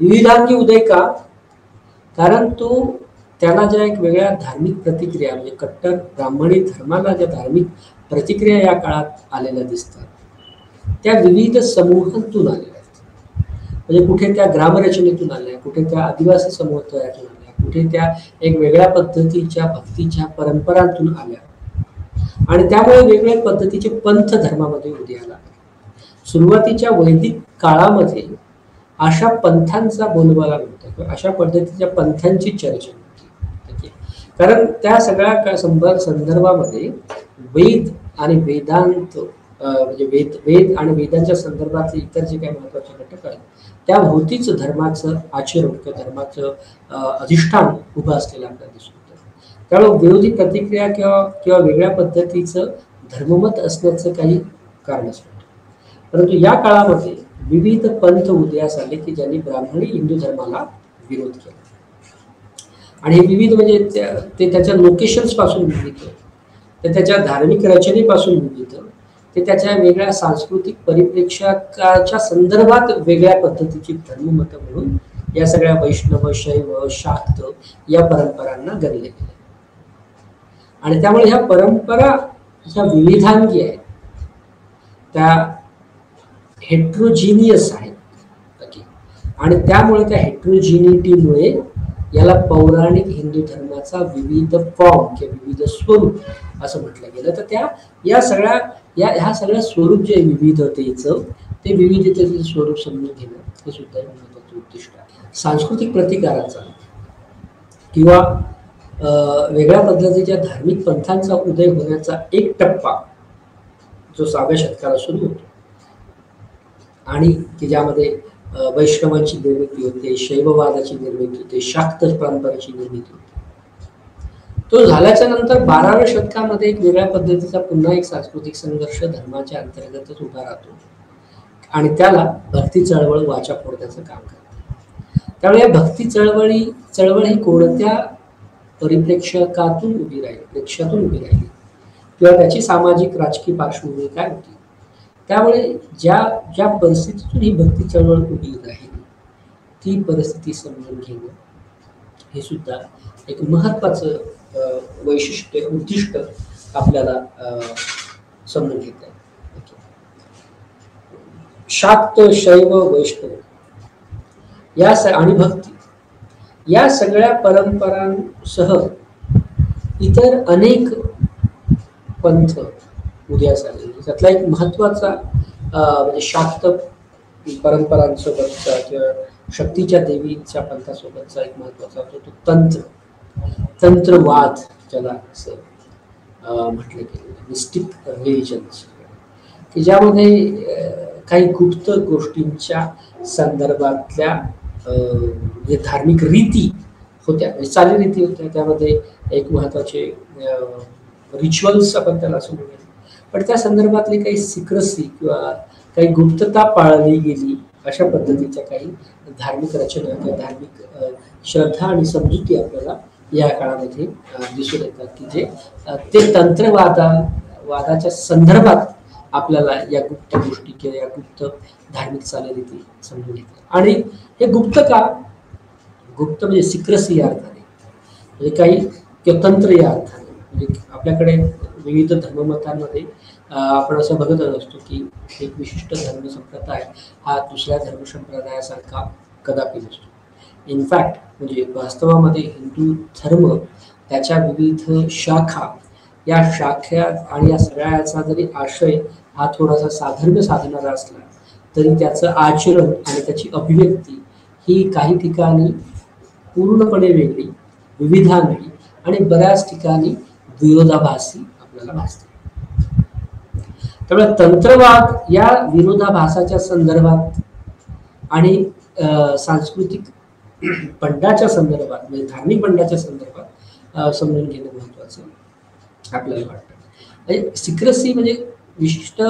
विविधांगी उदय का? कारण तो त्याला ज्या एक वेगळ्या धार्मिक प्रतिक्रिया म्हणजे कट्टर ब्राह्मणी धर्माला ज्या धार्मिक प्रतिक्रिया या काळात आलेल्या दिसतात त्या विविध समूहांतून आलेल्या आहेत. म्हणजे कुठे त्या ग्रामरचनेतून आल्या, कुठे त्या आदिवासी समुदायातून आल्या, कुठे त्या एक वेगळ्या पद्धतीच्या भक्तीच्या परंपरांतून आल्या आणि त्यामुळे वेगवेगळ्या पद्धतीचे पंथ धर्मामध्ये उदयाला आले. सुरुवातीच्या वैदिक काळामध्ये अशा पंथांचा बोलबाला नव्हता, अशा पद्धतीच्या पंथांची चर्चा नव्हती. कारण त्या सगळ्या संदर्भामध्ये वेद आणि वेदांत म्हणजे वेद आणि वेदांच्या संदर्भातले इतर जे काही महत्वाचे घटक आहेत त्या भोवतीच धर्माचं आचरण किंवा धर्माचं अधिष्ठान उभं असलेलं आपल्याला दिसून येतं. त्यामुळे विरोधी प्रतिक्रिया किंवा वेगळ्या पद्धतीचं धर्ममत असण्याचं काही कारणच नव्हतं. परंतु या काळामध्ये विविध पंथ उदयास आले की ज्यांनी ब्राह्मणी हिंदू धर्माला विरोध केला आणि हे विविध म्हणजे ते त्याच्या लोकेशन्स पासून विविध, ते त्याच्या धार्मिक रचनेपासून विविध, ते त्याच्या वेगळ्या सांस्कृतिक परिप्रेक्ष्याच्या संदर्भात वेगळ्या पद्धतीची धर्ममत म्हणून या सगळ्या वैष्णव, शैव, शाक्त या परंपरांना गणले गेले. आणि त्यामुळे ह्या परंपरा ज्या विविधांगी आहेत त्या हेट्रोजिनियस आहेत आणि त्यामुळे त्या हेट्रोजिनिटीमुळे याला पौराणिक हिंदू धर्माचा विविध फॉर्म किंवा विविध स्वरूप असं म्हटलं गेलं. तर या ह्या सगळ्या स्वरूप जे विविधतेचं ते विविधतेचं स्वरूप समजून घेणं हे सुद्धा एक महत्त्वाचं उद्दिष्ट आहे. सांस्कृतिक प्रतिकाराचा किंवा वेगळ्या पद्धतीच्या धार्मिक पंथांचा उदय होण्याचा एक टप्पा जो 6व्या शतकाला सुरू होतो आणि की ज्यामध्ये वैष्णवांची निर्मिती होते, शैववादाची निर्मिती होते, शाक्त परंपरेची निर्मिती होते, तो झाल्याच्या नंतर 12व्या शतकामध्ये एक वेगळ्या पद्धतीचा पुन्हा एक सांस्कृतिक संघर्ष धर्माच्या अंतर्गतच उभा राहतो आणि त्याला भक्ती चळवळ वाचा फोडण्याचं काम करते. त्यामुळे भक्ती चळवळ ही कोणत्या परिप्रेक्षकातून उभी राहिली, प्रेक्षातून उभी राहिली, किंवा त्याची सामाजिक राजकीय पार्श्वभूमी काय होती. त्यामुळे ज्या ज्या परिस्थितीतून ही भक्ती चळवळ उभी राहिली ती परिस्थिती समजून घेणं हे सुद्धा एक महत्वाचं वैशिष्ट्य, उद्दिष्ट आपल्याला समजून घेता येईल. शाक्त, शैव, वैष्णव या आणि भक्ती या सगळ्या परंपरांसह इतर अनेक पंथ उदयास आले. त्यातला एक महत्वाचा म्हणजे शाक्त परंपरांसोबतचा किंवा शक्तीच्या देवीच्या पंथासोबतचा एक महत्वाचा होतो तो तंत्रवाद, ज्याला असं म्हटलं गेलं, मिस्टिक रिलिजन्स, की ज्यामध्ये काही गुप्त गोष्टींच्या संदर्भातल्या जे धार्मिक रीती होत्या, चालीरीती होत्या, त्यामध्ये एक महत्वाचे रिच्युअल्स आपण त्याला असं म्हणूया, पण त्या संदर्भातली काही सिक्रेसी किंवा काही गुप्तता पाळली गेली अशा पद्धतीच्या काही धार्मिक रचना किंवा धार्मिक श्रद्धा आणि समजुती आपल्याला या काळामध्ये दिसून येतात, की जे ते तंत्रवादाच्या संदर्भात आपल्याला या गुप्त गोष्टी किंवा या गुप्त धार्मिक चालीरीती समजून येतात. आणि हे गुप्त का, गुप्त म्हणजे सिक्रेसी या अर्थाने, म्हणजे काही किंवा तंत्र या अर्थाने, म्हणजे आपल्याकडे विविध धर्ममतांमध्ये आपण असं बघतच असतो की एक विशिष्ट धर्म संप्रदाय हा दुसऱ्या धर्म संप्रदायासारखा कदापि नसतो. इनफॅक्ट म्हणजे वास्तवामध्ये हिंदू धर्म त्याच्या विविध शाखा, या शाख्या आणि या सगळ्याचा जरी आशय हा थोडासा साधर्म्य साधणारा असला तरी त्याचं आचरण आणि त्याची अभिव्यक्ती ही काही ठिकाणी पूर्णपणे वेगळी, विविधांगी आणि बऱ्याच ठिकाणी विरोधाभासी आपल्याला भासते. त्यामुळे तंत्रवाद या विरोधाभासाच्या संदर्भात आणि सांस्कृतिक बंडाच्या संदर्भात, म्हणजे धार्मिक बंडाच्या संदर्भात समजून घेणं महत्वाचं आपल्याला वाटतं. सिक्रेसी म्हणजे विशिष्ट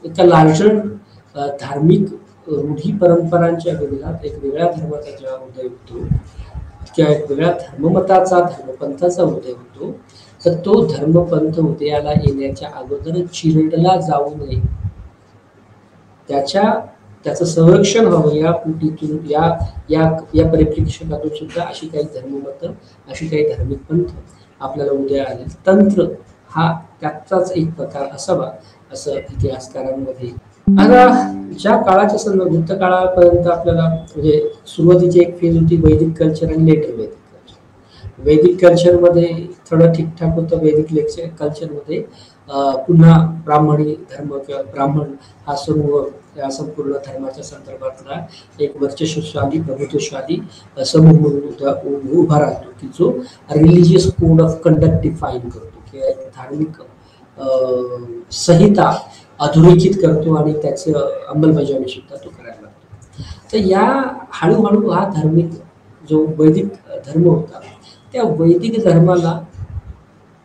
एका लार्जर धार्मिक रूढी परंपरांच्या विरोधात एक वेगळ्या धर्माचा जेव्हा उदय होतो किंवा एक वेगळ्या धर्ममताचा, धर्मपंथाचा उदय होतो, तर तो धर्मपंथ उदयाला येण्याच्या अगोदर चिरडला जाऊ नये, त्याचं संरक्षण व्हावं या पुटीतून, या परिप्रेक्षकातून सुद्धा अशी काही धर्ममत, अशी काही धार्मिक पंथ आपल्याला उदय आले. तंत्र हा त्याचाच एक प्रकार असावा असं इतिहासकारांमध्ये. आता ज्या काळाच्या संदर्भात, गुप्त काळापर्यंत आपल्याला म्हणजे सुरुवातीची एक फेज होती वैदिक कल्चर आणि लेटर वैदिक कल्चर. वैदिक कल्चरमध्ये थोडं ठीकठाक होतं. वैदिक कल्चरमध्ये पुन्हा ब्राह्मणी धर्म किंवा ब्राह्मण हा समूह या संपूर्ण धर्माच्या संदर्भातला एक वर्चस्वशाली, प्रभुत्वशाली समूह म्हणून उभा राहतो, की जो religious code of conduct define करतो किंवा एक धार्मिक संहिता अधोरेखित करतो आणि त्याचं अंमलबजावणी सुद्धा तो करायला लागतो. तर या हळूहळू हा धार्मिक जो वैदिक धर्म होता, त्या वैदिक धर्माला,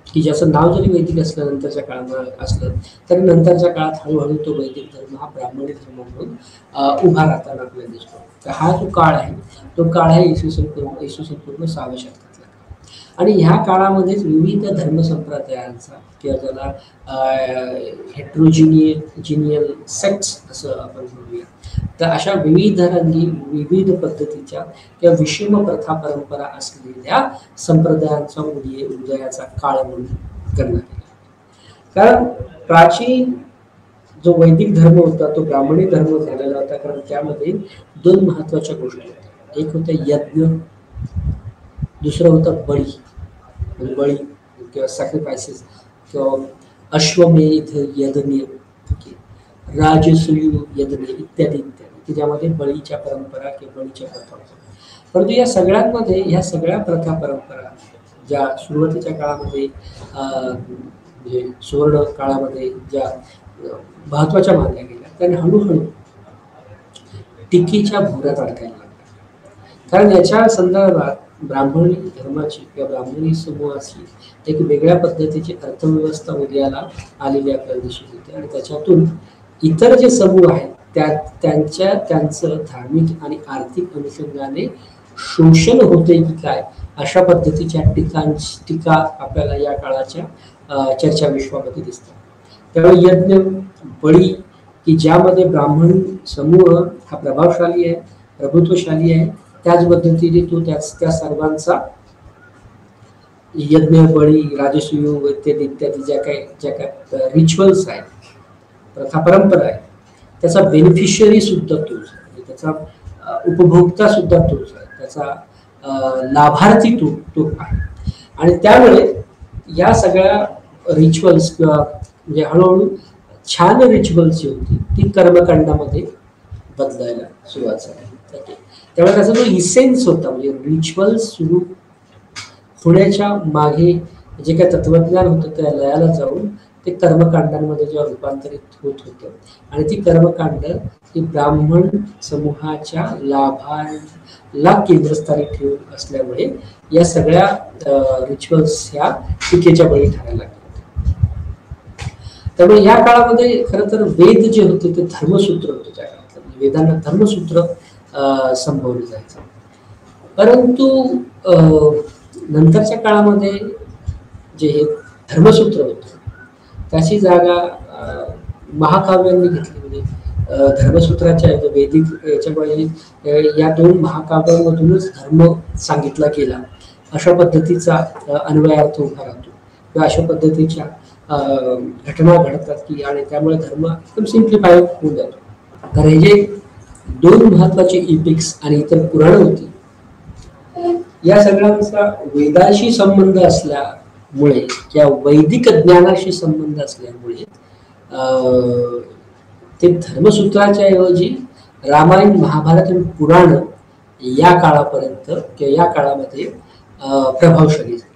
की ज्याचं नाव जरी वैदिक असलं नंतरच्या काळामध्ये असलं तरी नंतरच्या काळात हळूहळू तो वैदिक धर्म हा ब्राह्मणी धर्म म्हणून उभा राहताना आपल्याला दिसतो. तर हा जो काळ आहे तो काळ आहे इसवी सन पूर्व 6व्या शतकातला. आणि ह्या काळामध्येच विविध धर्म संप्रदायांचा किंवा ज्याला हेट्रोजिनियल सेक्ट्स असं आपण म्हणूया, तर अशा विविध रंगी, विविध पद्धतीच्या किंवा विषम प्रथा परंपरा असलेल्या संप्रदायांचा उदयाचा काळ म्हणून गणला गेला. कारण प्राचीन जो वैदिक धर्म होता तो ब्राह्मणी धर्म झालेला होता, कारण त्यामध्ये दोन महत्वाच्या गोष्टी होत्या. एक होतं यज्ञ, दुसरं होतं बळी, म्हणजे बळी किंवा सॅक्रिफायसेस किंवा अश्वमेध यज्ञ, राजसूय यज्ञ इत्यादी इत्यादी, की ज्यामध्ये बळीच्या परंपरा किंवा बळीच्या प्रथा होत्या. परंतु या सगळ्यांमध्ये ह्या सगळ्या प्रथा परंपरा ज्या सुरुवातीच्या काळामध्ये म्हणजे सुवर्ण काळामध्ये ज्या महत्वाच्या मानल्या गेल्या, त्यांनी हळूहळू टीकेच्या भोवऱ्यात अडकायला लागल्या. कारण याच्या संदर्भात ब्राह्मणी धर्माची किंवा ब्राह्मणी समूहाची एक वेगळ्या पद्धतीची अर्थव्यवस्था उदयाला आलेली आपल्याला दिसून येते. आणि त्याच्यातून इतर जे समूह आहेत त्यांचं धार्मिक आणि आर्थिक अनुषंगाने शोषण होते की काय अशा पद्धतीच्या टीका आपल्याला या काळाच्या चर्चा विश्वामध्ये दिसतात. त्यामुळे यज्ञ बळी की ज्यामध्ये ब्राह्मण समूह हा प्रभावशाली आहे, प्रभुत्वशाली आहे, त्याच पद्धतीने तो त्या सर्वांचा यज्ञ बळी राजसूय इत्यादी इत्यादी ज्या काही रिच्युअल्स आहेत, प्रथा परंपरा आहे, त्याचा बेनिफिशियरी सुद्धा तोच आहे, त्याचा उपभोक्ता सुद्धा तोच आहे, त्याचा लाभार्थी तो आहे. आणि त्यामुळे या सगळ्या रिच्युअल्स किंवा म्हणजे हळूहळू छान रिच्युअल्स जी होती ती कर्मकांडामध्ये बदलायला सुरुवात झाली. त्यामुळे त्याचा जो इसेन्स होता म्हणजे रिच्युअल्स सुरू होण्याच्या मागे जे काही तत्वज्ञान होतं त्या लयाला जाऊन ते कर्मकांडांमध्ये जेव्हा रूपांतरित होत होतं आणि ती कर्मकांड ही ब्राह्मण समूहाच्या लाभाला केंद्रस्थानी ठेवून असल्यामुळे या सगळ्या रिच्युअल्स ह्या टीकेच्या बळी ठरायला लागल्या. त्यामुळे या काळामध्ये खरं तर वेद जे होते ते धर्मसूत्र होते त्या काळात, म्हणजे वेदांना धर्मसूत्र संबोधलं जायचं. परंतु नंतरच्या काळामध्ये जे हे धर्मसूत्र होतं त्याची जागा महाकाव्यांनी घेतली. म्हणजे धर्मसूत्राच्या वैदिक याच्यामुळे या दोन महाकाव्यांमधूनच धर्म सांगितला गेला अशा पद्धतीचा अन्वयार्थ उभा राहतो किंवा अशा पद्धतीच्या घटना घडतात की आणि त्यामुळे धर्म एकदम सिम्प्लिफाय होऊन जातो. तर हे जे दोन महत्वाचे इपिक्स आणि इतर पुराणं होती या सगळ्यांचा वेदाशी संबंध असल्यामुळे किंवा वैदिक ज्ञानाशी संबंध असल्यामुळे ते धर्मसूत्राच्या ऐवजी रामायण महाभारत आणि पुराण या काळापर्यंत किंवा या काळामध्ये प्रभावशाली झाले.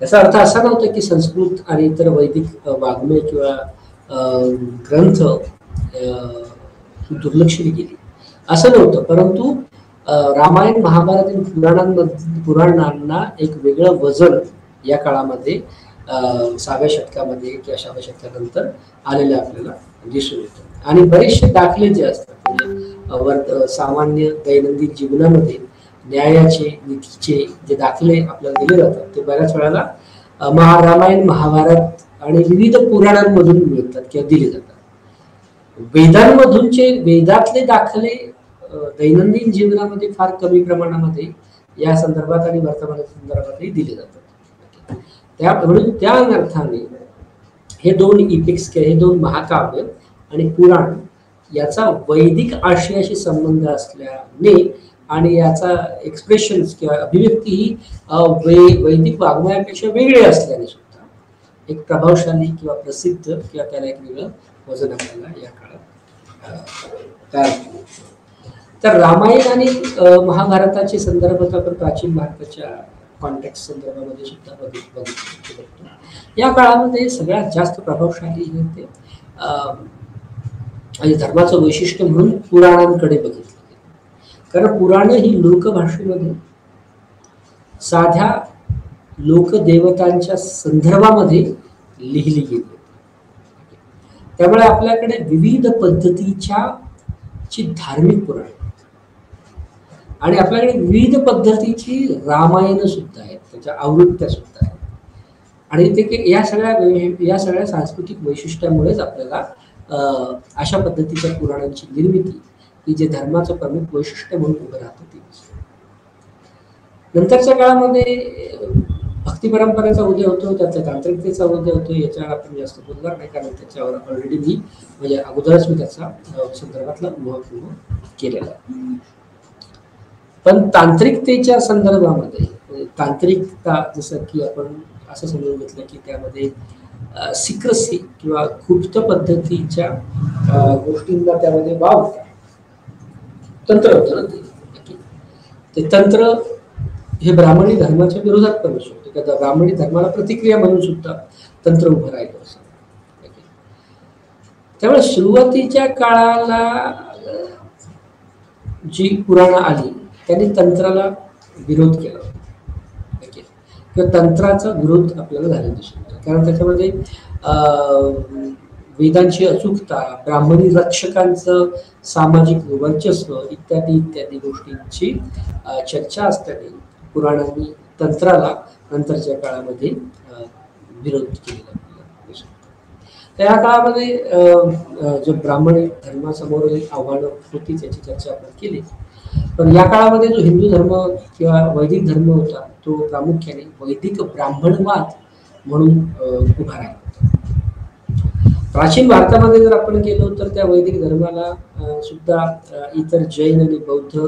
याचा अर्थ असा नव्हता की संस्कृत आणि इतर वैदिक वाङ्मय किंवा ग्रंथ दुर्लक्षित गेली असं नव्हतं, परंतु रामायण महाभारत आणि पुराणांना एक वेगळं वजन या काळामध्ये 6व्या शतकामध्ये किंवा 6व्या शतकानंतर आलेलं आपल्याला दिसून येतं. आणि बरेचसे दाखले जे असतात म्हणजे सामान्य दैनंदिन जीवनामध्ये न्यायाचे नीतीचे जे दाखले आपल्याला दिले जातात ते बऱ्याच वेळेला रामायण महाभारत आणि विविध पुराणांमधून मिळतात किंवा दिले जातात. वेदातले दाखले दैनंदिन जीवनामध्ये फार कमी प्रमाणामध्ये या संदर्भात आणि वर्तमान संदर्भातही दिले जातात. म्हणून त्या अर्थाने हे दोन इपिक्स किंवा हे दोन महाकाव्य आणि पुराण याचा वैदिक आशयाशी संबंध असल्याने आणि याचा एक्सप्रेशन किंवा अभिव्यक्ती ही वैदिक वाङ्मयापेक्षा वेगळी असल्याने सुद्धा एक प्रभावशाली किंवा प्रसिद्ध किंवा त्याला एक वेगळं वजन आपल्याला या काळात तयार केलं. तर रामायण आणि महाभारताचे संदर्भ आपण प्राचीन भारताच्या कॉन्टेक्स्ट संदर्भामध्ये सुद्धा बघितलं. या काळामध्ये सगळ्यात जास्त प्रभावशाली हे ते आणि धर्माचं वैशिष्ट्य म्हणून पुराणांकडे बघितलं. कारण पुराण ही लोकभाषेमध्ये साध्या लोकदेवतांच्या संदर्भामध्ये लिहिली गेली. त्यामुळे आपल्याकडे विविध पद्धतीच्या धार्मिक पुराण आणि आपल्याकडे विविध पद्धतीची रामायण सुद्धा आहेत, त्याच्या आवृत्त्या सुद्धा आहेत. आणि ते या सगळ्या सांस्कृतिक वैशिष्ट्यामुळेच आपल्याला अशा पद्धतीच्या पुराणांची निर्मिती की जे धर्माचं प्रमुख वैशिष्ट्य म्हणून उभं राहतं ते. नंतरच्या काळामध्ये भक्ती परंपरेचा उदय होतो, त्याच्या तांत्रिकतेचा उदय होतो. याच्यावर आपण जास्त बोलणार नाही कारण त्याच्यावर ऑलरेडी मी म्हणजे अगोदरच मी त्याचा संदर्भातला उल्लेख केलेला आहे. पण तांत्रिकतेच्या संदर्भामध्ये तांत्रिकता जसं की आपण असं समजून घेतलं की त्यामध्ये सिक्रसी किंवा गुप्त पद्धतीच्या गोष्टींना त्यामध्ये वाव होता. तंत्र होतं ना ते तंत्र हे ब्राह्मणी धर्माच्या विरोधात पण असू शकतो किंवा ब्राह्मणी धर्माला प्रतिक्रिया म्हणून सुद्धा तंत्र उभं राहिलं असं. त्यामुळे सुरुवातीच्या काळाला जी पुराणं आली त्यांनी तंत्राला विरोध केला किंवा तंत्राचा विरोध आपल्याला झालेला दिसून येतो. कारण त्याच्यामध्ये वेदांची अचूकता, ब्राह्मणी रक्षकांचं सामाजिक वर्चस्व इत्यादी इत्यादी गोष्टींची चर्चा असताना पुराणांनी तंत्राला नंतरच्या काळामध्ये विरोध केलेला दिसतो. तर या काळामध्ये जो ब्राह्मणी धर्मासमोर आव्हानं होती त्याची चर्चा आपण केली. पण या काळामध्ये जो हिंदू धर्म किंवा वैदिक धर्म होता तो प्रामुख्याने वैदिक ब्राह्मणवाद म्हणून उभा राहिला. प्राचीन भारतामध्ये जर आपण गेलो तर त्या वैदिक धर्माला सुद्धा इतर जैन आणि बौद्ध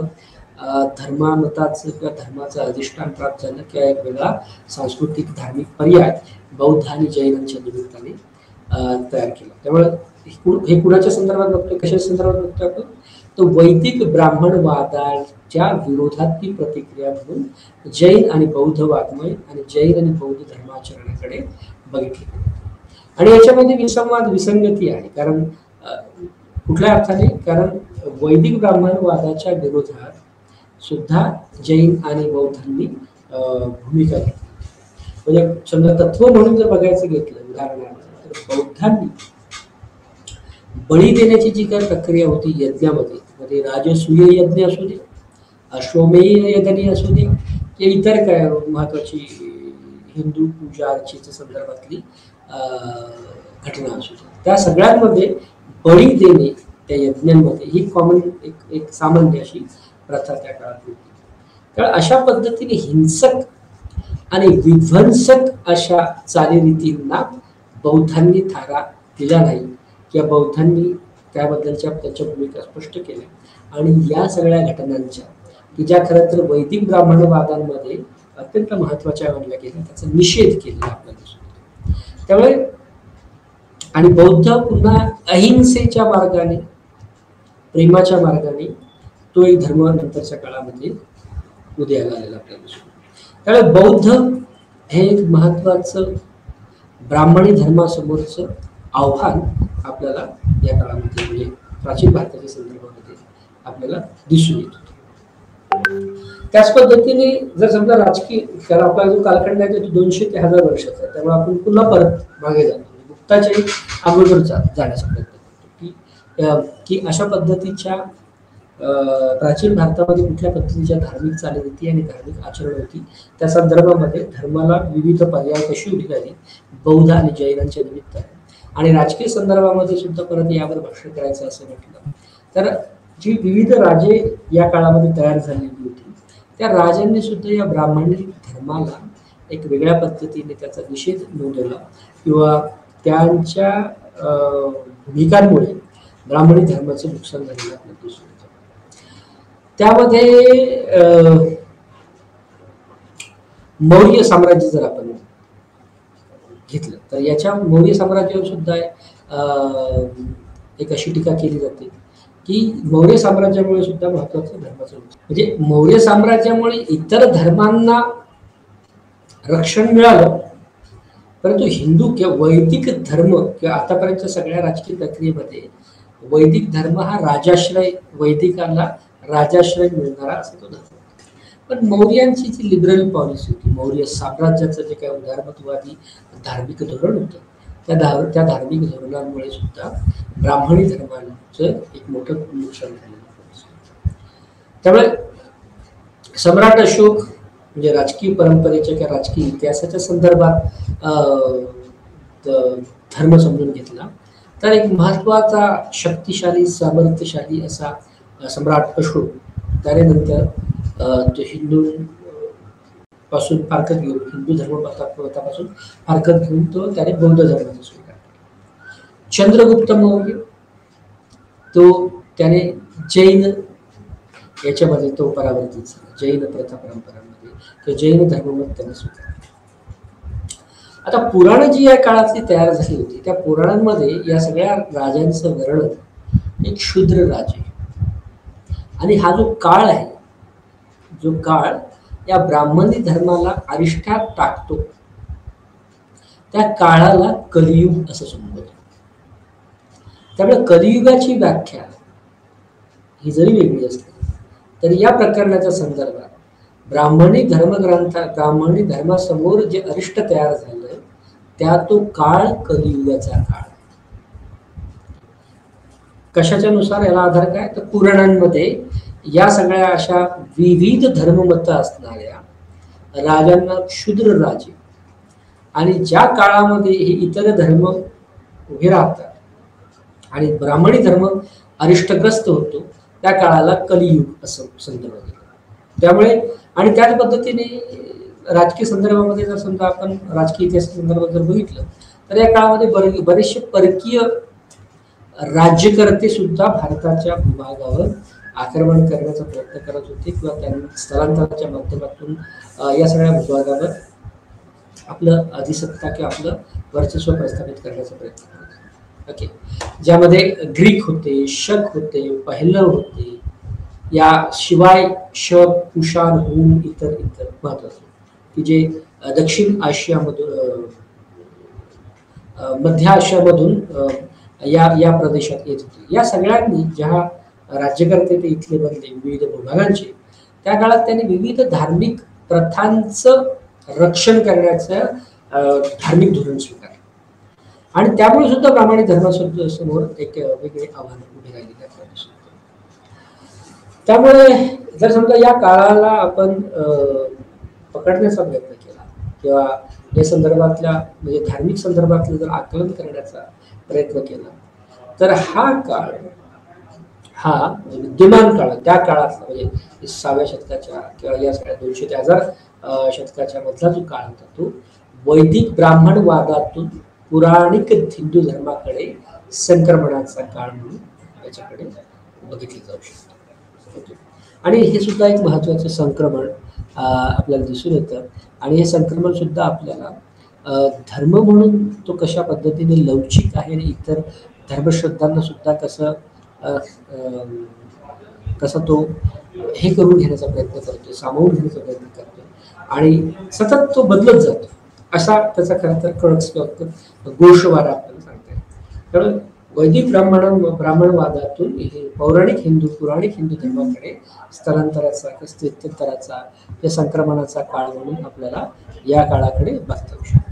धर्मामताचं किंवा धर्माचं अधिष्ठान प्राप्त झालं किंवा एक वेगळा सांस्कृतिक धार्मिक पर्याय बौद्ध आणि जैनांच्या निमित्ताने तयार केला. त्यामुळे हे कुणाच्या संदर्भात बघतोय, कशा संदर्भात बघतोय आपण, तर वैदिक ब्राह्मणवादाच्या विरोधातली प्रतिक्रिया म्हणून जैन आणि बौद्ध वाङ्मय आणि जैन आणि बौद्ध धर्माचरणाकडे बघितले. आणि याच्यामध्ये विसंवाद विसंगती आहे. कारण कुठल्या अर्थाने, कारण वैदिक ब्राह्मणवादाच्या विरोधात सुद्धा जैन आणि बौद्धांनी भूमिका घेतली. म्हणजे समजा तत्व म्हणून जर बघायचं घेतलं उदाहरणार्थ तर बौद्धांनी बळी देण्याची जी काही प्रक्रिया होती यज्ञामध्ये, मध्ये राजसूय यज्ञ असू दे, अश्वमेध यज्ञ असू दे, की इतर काय महत्वाची हिंदू पूजा अर्चेच्या संदर्भातली घटना असू दे, त्या सगळ्यांमध्ये बळी देणे त्या यज्ञांमध्ये ही कॉमन एक सामान्य अशी प्रथा त्या काळात होती. तर अशा पद्धतीने हिंसक आणि विध्वंसक अशा चालीरीतींना बौद्धांनी थारा दिला नाही किंवा बौद्धांनी त्याबद्दलच्या त्यांच्या भूमिका स्पष्ट केल्या. आणि या सगळ्या घटनांच्या की ज्या खरं तर वैदिक ब्राह्मणवादांमध्ये अत्यंत महत्वाच्या मानल्या गेल्या त्याचा निषेध केलेला आपल्याला दिसतो. त्यामुळे आणि बौद्ध पुन्हा अहिंसेच्या मार्गाने, प्रेमाच्या मार्गाने तो एक धर्म नंतरच्या काळामध्ये उदयाला आलेला आपल्याला दिसतो. त्यामुळे बौद्ध हे एक महत्वाचं ब्राह्मणी धर्मासमोरचं आव्हान आपल्याला या काळामध्ये म्हणजे प्राचीन भारताच्या संदर्भामध्ये आपल्याला दिसून येत होतं. त्याच पद्धतीने जर समजा राजकीय, कारण आपला जो कालखंड आहे तो 200 ते 1000 वर्षाचा आहे, त्यामुळे आपण पुन्हा परत मागे जातो, गुप्ताच्या अगोदर जाण्याचा प्रयत्न करतो की अशा पद्धतीच्या प्राचीन भारतामध्ये कुठल्या पद्धतीच्या धार्मिक चालीरीती आणि धार्मिक आचरण होती, त्या संदर्भामध्ये धर्माला विविध पर्याय कशी उभी बौद्ध आणि जैनांच्या निमित्ताने. आणि राजकीय संदर्भामध्ये सुद्धा परत यावर भाष्य करायचं असं म्हटलं तर जी विविध राजे या काळामध्ये तयार झालेली होती त्या राजांनी सुद्धा या ब्राह्मणी धर्माला एक वेगळ्या पद्धतीने त्याचा निषेध नोंदवला किंवा त्यांच्या भूमिकांमुळे ब्राह्मणी धर्माचं नुकसान झालेलं आपल्याला दिसून येतं. त्यामध्ये मौर्य साम्राज्य जर आपण घेतलं तर याच्या मौर्य साम्राज्यावर सुद्धा एक अशी टीका केली जाते की मौर्य साम्राज्यामुळे सुद्धा महत्वाचं धर्माचं म्हणजे मौर्य साम्राज्यामुळे इतर धर्मांना रक्षण मिळालं, परंतु हिंदू किंवा वैदिक धर्म किंवा आतापर्यंतच्या सगळ्या राजकीय प्रक्रियेमध्ये वैदिक धर्म हा राजाश्रय, वैदिकांना राजाश्रय मिळणारा असा तो धर्म. पण मौर्यांची जी लिबरल पॉलिसी होती, मौर्य साम्राज्याचं जे काही उदारमतवादी धार्मिक धोरण होतं त्या धार्मिक धोरणांमुळे सुद्धा ब्राह्मणी धर्माचं एक मोठं नुकसान झालेलं. त्यामुळे सम्राट अशोक म्हणजे राजकीय परंपरेच्या किंवा राजकीय इतिहासाच्या संदर्भात धर्म समजून घेतला तर एक महत्वाचा शक्तिशाली सामर्थ्यशाली असा सम्राट अशोक त्याने नंतर तो हिंदू पासून फारकत घेऊन हिंदू धर्ममतापासून फारकत घेऊन तो त्याने बौद्ध धर्माचा स्वीकार केला. चंद्रगुप्त मौर्य तो त्याने जैन याच्यामध्ये तो परावर्तित झाला, जैन प्रथा परंपरांमध्ये तो जैन धर्ममत त्याने स्वीकारला. आता पुराण जी या काळातली तयार झाली होती त्या पुराणांमध्ये या सगळ्या राजांचं वर्णन एक शूद्र राजे आणि हा जो काळ आहे, जो काळ या ब्राह्मणी धर्माला अरिष्ठात टाकतो त्या काळाला कलियुग असं संबोधलं. त्यामुळे कलियुगाची व्याख्या ही जरी वेगळी असली तरी या प्रकरणाच्या संदर्भात ब्राह्मणी धर्मासमोर जे अरिष्ट तयार झालं त्या तो काळ कलियुगाचा काळ. कशाच्या नुसार याला आधार काय तर पुराणांमध्ये या सगळ्या अशा विविध धर्ममत असणाऱ्या राजांना क्षुद्र राजे आणि ज्या काळामध्ये हे इतर धर्म उभे राहतात आणि ब्राह्मणी धर्म अरिष्टग्रस्त होतो त्या काळाला कलियुग असं संदर्भ दिला. त्यामुळे आणि त्याच पद्धतीने राजकीय संदर्भामध्ये जर समजा आपण राजकीय इतिहास संदर्भात जर बघितलं तर या काळामध्ये बरेचसे परकीय राज्यकर्ते सुद्धा भारताच्या भूभागावर आक्रमण करण्याचा प्रयत्न करत होते किंवा त्यांनी स्थलांतराच्या माध्यमातून या सगळ्या भूभागावर आपलं अधिसत्ता किंवा आपलं वर्चस्व प्रस्थापित करण्याचा प्रयत्न करत होते. ओके, ज्यामध्ये ग्रीक होते, शक होते, पहलव होते, या शिवाय शक, कुशाण, हुन, इतर महत्वाचे की जे दक्षिण आशियामधून मध्य आशियामधून या प्रदेशात येत होते. या सगळ्यांनी ज्या राज्यकर्ते ते इथले बनले विविध भूभागांचे, त्या काळात त्यांनी विविध धार्मिक प्रथांचं रक्षण करण्याचं धार्मिक धोरण स्वीकारलं आणि त्यामुळे सुद्धा ब्राह्मणी धर्मासमोर एक वेगळे आव्हान उभे राहिलेले आपल्याला दिसत. त्यामुळे जर समजा या काळाला आपण पकडण्याचा प्रयत्न केला किंवा या संदर्भातल्या म्हणजे धार्मिक संदर्भातलं जर आकलन करण्याचा प्रयत्न केला तर हा काळ हा विद्यमान काळ त्या काळातला म्हणजे 6व्या शतकाच्या किंवा या सगळ्या 200 ते 1000 शतकाच्या मधला जो काळ होता तो वैदिक ब्राह्मणवादातून पुराणिक हिंदू धर्माकडे संक्रमणाचा काळ म्हणून याच्याकडे बघितले जाऊ शकतो. आणि हे सुद्धा एक महत्वाचं संक्रमण आपल्याला दिसून येतं आणि हे संक्रमण सुद्धा आपल्याला धर्म म्हणून तो कशा पद्धतीने लवचिक आहे आणि इतर धर्मश्रद्धांना सुद्धा कसा तो हे करून घेण्याचा प्रयत्न करतोय, सामावून घेण्याचा प्रयत्न करतोय आणि सतत तो बदलत जातो असा त्याचा खरं तर गोषवारा आपल्याला सांगता येईल. कारण वैदिक ब्राह्मणवादातून हे पुराणिक हिंदू धर्माकडे स्थलांतराचा स्थित्यंतराचा या संक्रमणाचा काळ म्हणून आपल्याला या काळाकडे बघता येऊ शकतो.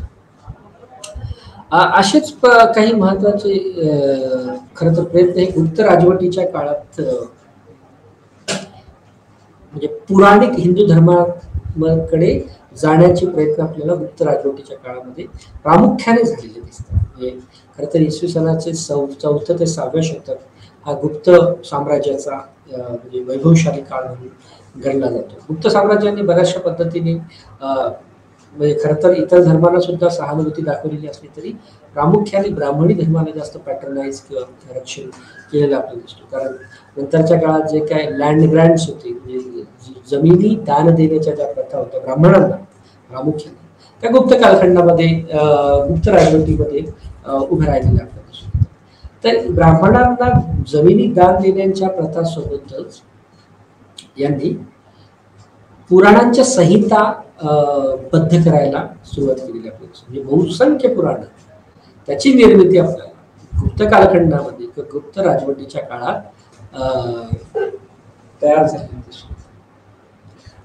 असेच काही महत्वाचे खरं तर प्रयत्न हे गुप्त राजवटीच्या काळात म्हणजे पुराणिक हिंदू धर्माकडे जाण्याचे प्रयत्न आपल्याला गुप्त राजवटीच्या काळामध्ये प्रामुख्याने झालेले दिसतात. म्हणजे खरं तर इसवी सनाचे 4th ते 6व्या शतक हा गुप्त साम्राज्याचा म्हणजे वैभवशाली काळ म्हणून गणला जातो. गुप्त साम्राज्याने बऱ्याचशा पद्धतीने म्हणजे खरं तर इतर धर्माला सुद्धा सहानुभूती दाखवलेली असली तरी प्रामुख्याने ब्राह्मणी धर्माला जास्त पॅटर्नाइज किंवा रक्षण केलेलं आपल्याला दिसतो. कारण नंतरच्या काळात जे काय लँड ग्रँट्स होते म्हणजे जमिनी दान देण्याच्या ज्या प्रथा होत्या ब्राह्मणांना प्रामुख्याने त्या गुप्त कालखंडामध्ये गुप्त राजवटीमध्ये उभ्या राहिलेल्या आपल्याला दिसतो. तर ब्राह्मणांना जमिनी दान देण्याच्या प्रथासोबतच यांनी पुराणांच्या संहिता बद्ध करायला सुरुवात केलेली आपल्याला. म्हणजे बहुसंख्य पुराण त्याची निर्मिती आपल्याला गुप्त कालखंडामध्ये किंवा गुप्त राजवटीच्या काळात तयार झालेली दिसतो.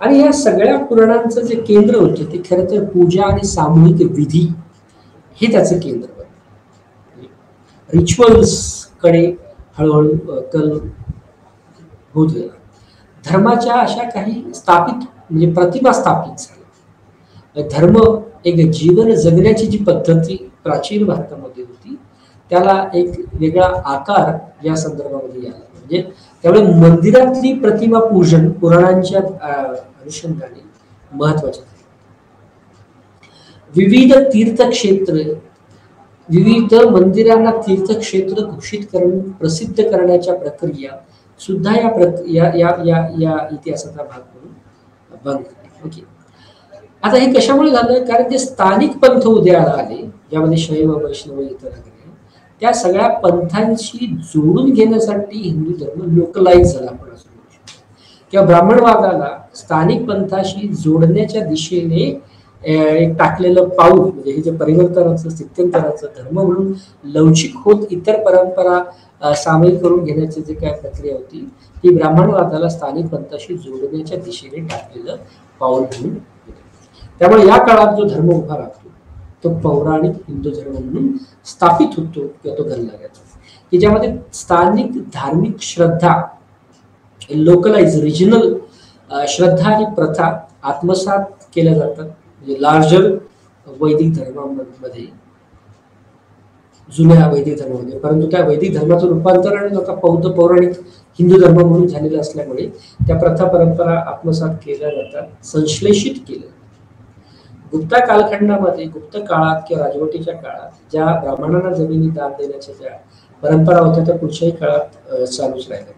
आणि या सगळ्या पुराणांचं जे केंद्र होतं ते खरं तर पूजा आणि सामूहिक विधी हे त्याचं केंद्र होतं. रिच्युअल्स कडे हळूहळू कल होत गेला. धर्माच्या अशा काही स्थापित म्हणजे प्रतिमा स्थापित झाल्या. धर्म एक जीवन जगण्याची जी पद्धती प्राचीन भारतामध्ये होती त्याला एक वेगळा आकार या संदर्भामध्ये आला. म्हणजे त्यामुळे मंदिरातली प्रतिमा पूजन पुराणांच्या अनुषंगाने महत्वाचे. विविध तीर्थक्षेत्र विविध मंदिरांना तीर्थक्षेत्र घोषित करून प्रसिद्ध करण्याच्या प्रक्रिया सुद्धा या इतिहासाचा भाग म्हणून बंद. ओके, आता हे कशामुळे झालं? कारण जे स्थानिक पंथ उदयाला आले ज्यामध्ये शैव वैष्णव इतर त्या सगळ्या पंथांशी जोडून घेण्यासाठी हिंदू धर्म लोकलाइज झाला आपण असं म्हणू शकतो. किंवा ब्राह्मणवादाला स्थानिक पंथाशी जोडण्याच्या दिशेने एक टाकलेलं पाऊल म्हणजे हे जे परिवर्तनाचं स्थित्यंतराचं धर्म म्हणून लवचिक होत इतर परंपरा सामील करून घेण्याची जी काय प्रक्रिया होती ती ब्राह्मणवादाला स्थानिक पंथाशी जोडण्याच्या दिशेने टाकलेलं पाऊल म्हणून. त्यामुळे या काळात जो धर्म उभा राहतो तो पौराणिक हिंदू धर्म म्हणून स्थापित होतो किंवा तो घडला जातो की ज्यामध्ये स्थानिक धार्मिक श्रद्धा लोकलाइज रिजनल श्रद्धा आणि प्रथा आत्मसात केल्या जातात, म्हणजे लार्जर वैदिक धर्मामध्ये, जुन्या वैदिक धर्मामध्ये. परंतु त्या वैदिक धर्माचं रूपांतरण आता बौद्ध पौराणिक हिंदू धर्म म्हणून झालेलं असल्यामुळे त्या प्रथा परंपरा आत्मसात केल्या जातात, संश्लेषित केल्या. गुप्ता कालखंडामध्ये, गुप्त काळात किंवा राजवटीच्या काळात ज्या ब्राह्मणांना जमिनी दान देण्याच्या ज्या परंपरा होत्या त्या पुढच्याही काळात चालूच राहिल्या.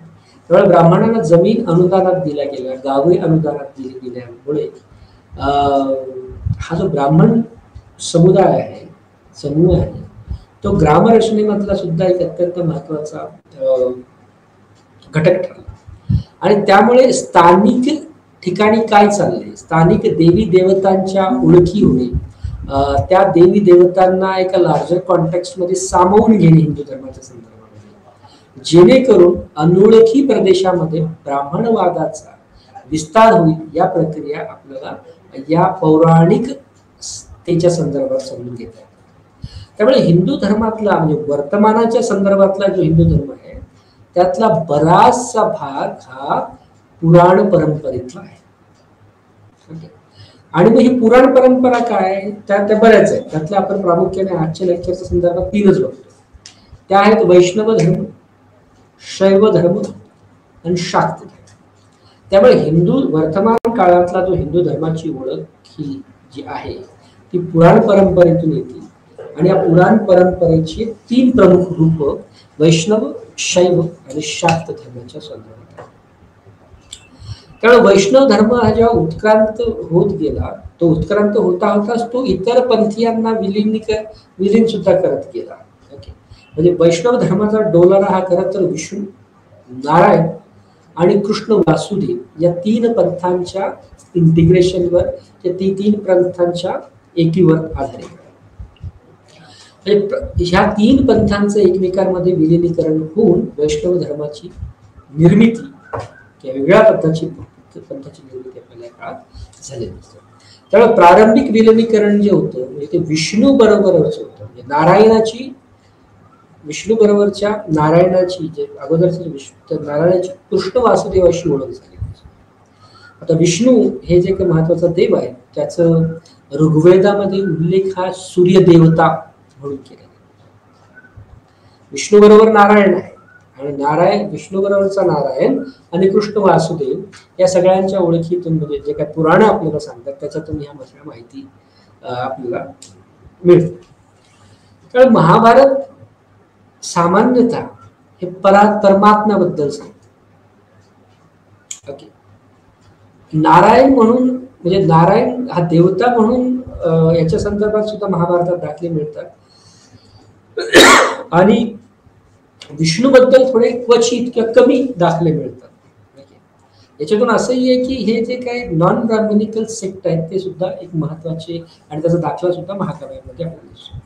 त्यामुळे ब्राह्मणांना जमीन अनुदानात दिल्या गेल्या, गावे अनुदानात दिली गेल्यामुळे हा जो ब्राह्मण समुदाय आहे, समूह आहे, तो ग्रामरचनेमधला सुद्धा एक अत्यंत महत्वाचा घटक ठरला. आणि त्यामुळे स्थानिक ठिकाणी काय चाललंय, स्थानिक देवी देवतांच्या ओळखी होणे, त्या देवी देवतांना एका लार्जर कॉन्टेक्स्ट मध्ये सामावून घेणे हिंदू धर्माच्या संदर्भामध्ये, जेणेकरून अनोळखी प्रदेशामध्ये ब्राह्मणवादाचा विस्तार होईल, या प्रक्रिया आपल्याला या पौराणिकतेच्या संदर्भात समजून घेता येतात. त्यामुळे हिंदू धर्मातला, म्हणजे वर्तमानाच्या संदर्भातला जो हिंदू धर्म आहे त्यातला बराचसा भाग हा पुराण परंपरेतला आहे. आणि मग ही पुराण परंपरा काय, त्या बऱ्याच आहेत. त्यातल्या आपण प्रामुख्याने आजच्या लेक्चरच्या संदर्भात 3च बघतो. त्या आहेत वैष्णव धर्म, शैव धर्म आणि शाक्त धर्म. त्यामुळे हिंदू वर्तमान काळातला जो हिंदू धर्माची ओळख ही जी आहे ती पुराण परंपरेतून येते. आणि या पुराण परंपरेची 3 प्रमुख रूप वैष्णव, शैव आणि शाक्त धर्माच्या संदर्भात. त्यामुळे वैष्णव धर्म हा जेव्हा उत्क्रांत होत गेला, तो उत्क्रांत होता होताच तो इतर पंथीयांना विलीन सुद्धा करत गेला. ओके, म्हणजे वैष्णव धर्माचा डोलारा हा खरं तर विष्णू, नारायण आणि कृष्ण वासुदेव या 3 पंथांच्या इंटिग्रेशनवर, त्या 3 पंथांच्या एकीवर आधारित. ह्या 3 पंथांचं एकमेकांमध्ये विलिनीकरण होऊन वैष्णव धर्माची निर्मिती किंवा वेगळ्या पंथाची निर्मिती आपल्या काळात झालेली असते. त्यामुळे प्रारंभिक विलिनीकरण जे होतं म्हणजे ते विष्णू बरोबरच होतं, म्हणजे नारायणाची, विष्णू बरोबरच्या नारायणाची जे अगोदरचे विष्णू, नारायणाची कृष्ण वासुदेवाशी ओळख झाली. आता विष्णू हे जे काही महत्वाचा देव आहे त्याचं ऋग्वेदामध्ये उल्लेख हा सूर्य देवता म्हणून केला. विष्णू बरोबर नारायण आहे आणि नारायण, विष्णू बरोबरचा नारायण आणि कृष्ण वासुदेव या सगळ्यांच्या ओळखीतून, म्हणजे जे काही पुराण आपल्याला सांगतात त्याच्यातून ह्या सगळ्या माहिती आपल्याला मिळते. तर महाभारत सामान्यतः हे परमात्म्याबद्दल सांगते. ओके, नारायण म्हणून, म्हणजे नारायण हा देवता म्हणून याच्या संदर्भात सुद्धा महाभारतात दाखले मिळतात. आणि विष्णू बद्दल थोडे क्वचित किंवा कमी दाखले मिळतात. याच्यातून असंही आहे की हे जे काही नॉन ब्राह्मणिकल सेक्ट आहेत ते सुद्धा एक महत्वाचे, आणि त्याचा दाखला सुद्धा महाकाव्यामध्ये आपल्याला दिसतो.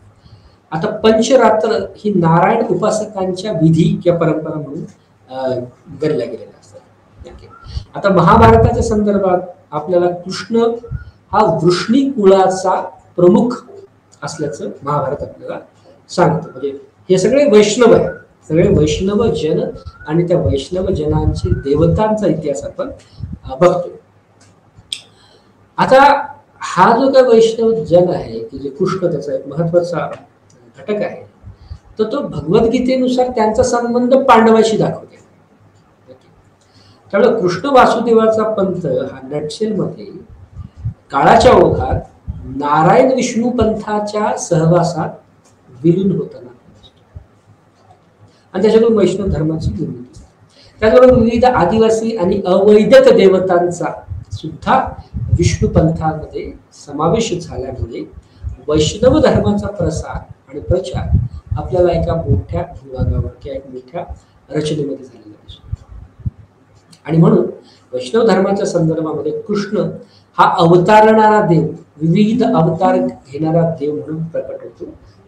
आता पंचरात्र ही नारायण उपासकांच्या विधी किंवा परंपरा म्हणून गणल्या गेलेल्या असतात. आता महाभारताच्या संदर्भात आपल्याला कृष्ण हा वृष्णी कुळाचा प्रमुख असल्याचं महाभारत आपल्याला सांगतं. म्हणजे हे सगळे वैष्णव आहेत, सगळे वैष्णव जन, आणि त्या वैष्णव जनांचे देवतांचा इतिहास आपण बघतो. आता हा जो काय वैष्णव जन आहे की जे कृष्ण त्याचा एक महत्वाचा घटक आहे, तर तो भगवद्गीतेनुसार त्यांचा संबंध पांडवाशी दाखवते. त्यामुळे कृष्ण वासुदेवाचा पंथ हा नटशेल मध्ये काळाच्या ओघात नारायण विष्णू पंथाच्या सहवासात विलीन होताना आणि त्याच्यातून वैष्णव धर्माची निर्मिती. त्याचबरोबर विविध आदिवासी आणि अवैदिक देवतांचा सुद्धा विष्णू पंथामध्ये समावेश झाल्यामुळे वैष्णव धर्माचा प्रसार आणि प्रचार आपल्याला एका मोठ्या विभागावर किंवा एक मोठ्या रचनेमध्ये झालेला दिसतो. आणि म्हणून वैष्णव धर्माच्या संदर्भामध्ये कृष्ण हा अवतारणारा देव, विविध अवतार घेणारा देव म्हणून प्रकट होतो.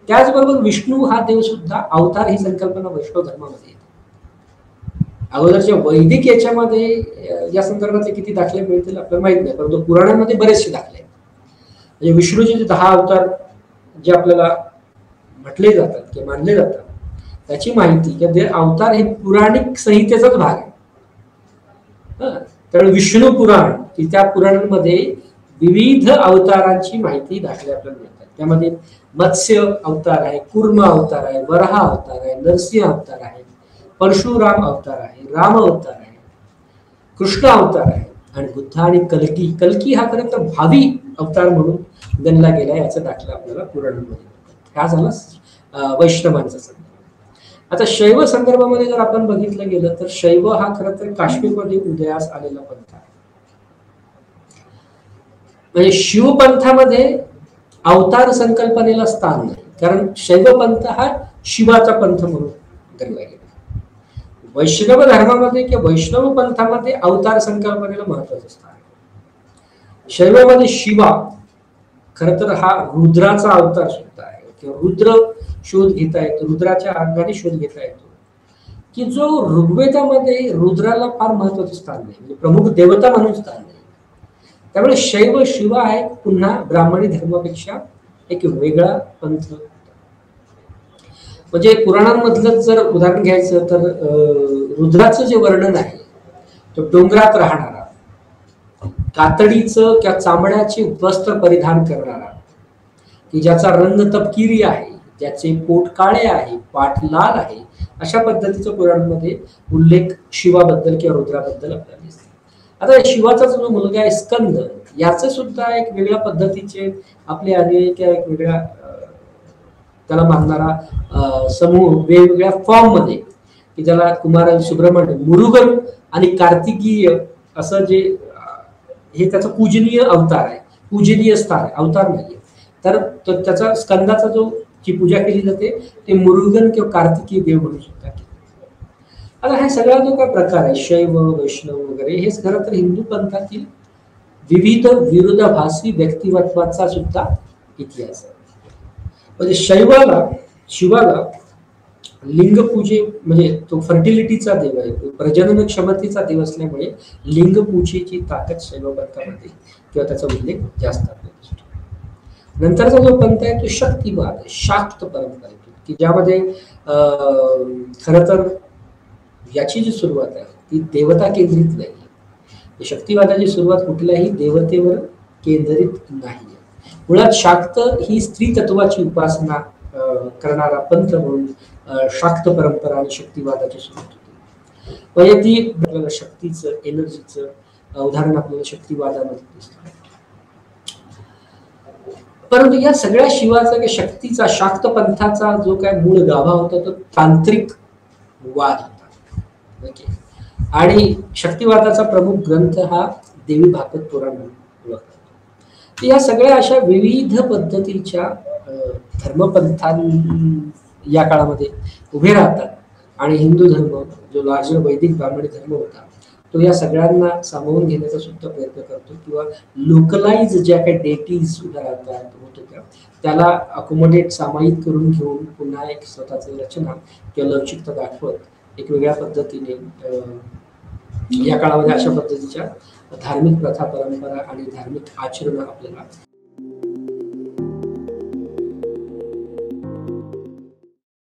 त्याचबरोबर विष्णू हा देव सुद्धा, अवतार ही संकल्पना वैष्णव धर्मामध्ये येते. अगोदरच्या वैदिक याच्यामध्ये या संदर्भातले किती दाखले मिळतील आपल्याला माहित नाही, परंतु पुराणांमध्ये बरेचसे दाखले आहेत. म्हणजे विष्णूचे जे 10 अवतार जे आपल्याला म्हटले जातात किंवा मानले जातात त्याची माहिती किंवा ते अवतार हे पुराणिक संहितेचाच भाग आहे. त्यामुळे विष्णू पुराण, की त्या पुराणांमध्ये विविध अवतारांची माहिती दाखले आपल्याला मिळतात. त्यामध्ये मत्स्य अवतार आहे, कुर्म अवतार आहे, वराह अवतार आहे, नरसिंह अवतार आहे, परशुराम अवतार आहे, राम अवतार आहे, कृष्ण अवतार आहे आणि बुद्ध आणि कल्की. कल्की हा खरं तर भावी अवतार म्हणून गणला गेला, याचा दाखला आपल्याला पुराणांमध्ये मिळतात. हा झाला वैष्णवांचा संदर्भ. आता शैव संदर्भामध्ये जर आपण बघितलं गेलं तर शैव हा खरं तर काश्मीरमध्ये उदयास आलेला पंथ आहे. म्हणजे शिवपंथामध्ये अवतार संकल्पनेला स्थान नाही, कारण शैव पंथ हा शिवाचा पंथ म्हणून गणला गेला. वैष्णव धर्मामध्ये किंवा वैष्णव पंथामध्ये अवतार संकल्पनेला महत्वाचं स्थान आहे. शैवामध्ये शिवा खर तर हा रुद्राचा अवतार सुद्धा आहे, किंवा रुद्र शोध घेता येतो, रुद्राच्या अंगाने शोध घेता येतो, की जो ऋग्वेदामध्ये रुद्राला फार महत्वाचं स्थान नाही, म्हणजे प्रमुख देवता म्हणून स्थान नाही. त्यामुळे शैव शिवा आहे पुन्हा ब्राह्मणी धर्मापेक्षा एक वेगळा पंथ. म्हणजे पुराणांमधलं जर उदाहरण घ्यायचं तर रुद्राचं जे वर्णन आहे तो डोंगरात राहणारा, कातडीचं किंवा चामड्याचे वस्त्र परिधान करणारा, की ज्याचा रंग तपकिरी आहे, ज्याचे पोट काळे आहे, पाठ लाल आहे, अशा पद्धतीचं पुराणांमध्ये उल्लेख शिवाबद्दल किंवा रुद्राबद्दल आपल्याला दिसतो. आता शिवाचा जो मुलगा आहे स्कंद, याचे सुद्धा एक वेगळ्या पद्धतीचे आपले आले किंवा एक वेगळ्या त्याला मानणारा समूह वेगवेगळ्या फॉर्म मध्ये, की ज्याला कुमार सुब्रमण्य, मुरुगन आणि कार्तिकीय असं जे हे त्याचा पूजनीय अवतार आहे, पूजनीय स्थान आहे, अवतार नाहीये. तर त्याचा स्कंदाचा जो ची पूजा केली जाते ते मुरुगन किंवा कार्तिकीय देव म्हणून सुद्धा केली. आता हा सगळा जो काय प्रकार आहे शैव वैष्णव वगैरे, हे खरं तर हिंदू पंथातील विविध विरोधाभासी व्यक्तिमत्वाचा सुद्धा इतिहास आहे. म्हणजे शिवाला लिंगपूजे, म्हणजे तो फर्टिलिटीचा देव आहे, प्रजनन क्षमतेचा देव असल्यामुळे लिंगपूजेची ताकद शैव पंथामध्ये किंवा त्याचा उल्लेख जास्त आपल्याला दिसतो. नंतरचा जो पंथ आहे तो शक्तिवाद, शाक्त परंपरेतून, की ज्यामध्ये खरं तर याची जी सुरुवात आहे ती देवता केंद्रित नाही. शक्तिवादाची सुरुवात कुठल्याही देवतेवर केंद्रित नाही. मुळात शाक्त ही स्त्री तत्वाची उपासना करणारा पंथ म्हणून शाक्त परंपरा आणि शक्तिवादाची सुरुवात होती. म्हणजे ती आपल्याला शक्तीचं, एनर्जीचं उदाहरण आपल्याला शक्तिवादामध्ये दिसतं. परंतु या सगळ्या शिवाचा किंवा शक्तीचा, शाक्त पंथाचा जो काय मूळ गाभा होता तो तांत्रिक वाद होता. ओके. आणि शक्तिवादाचा प्रमुख ग्रंथ हा देवी भागवत पुराण ओळखला. या सगळ्या अशा विविध पद्धतीच्या धर्मपंथां या काळामध्ये उभे राहतात आणि हिंदू धर्म जो लार्जर वैदिक ब्राह्मणी धर्म होता तो या सगळ्यांना सामावून घेण्याचा सुद्धा प्रयत्न करतो, किंवा लोकलाइज ज्या काही डेटीज उभ्या राहतात होत होत्या त्याला अकोमोडेट सामायिक करून घेऊन पुन्हा एक स्वतःची रचना किंवा लवचिकता दाखवत एक वेगळ्या पद्धतीने या काळामध्ये अशा पद्धतीच्या धार्मिक प्रथा, परंपरा आणि धार्मिक आचरण आपल्याला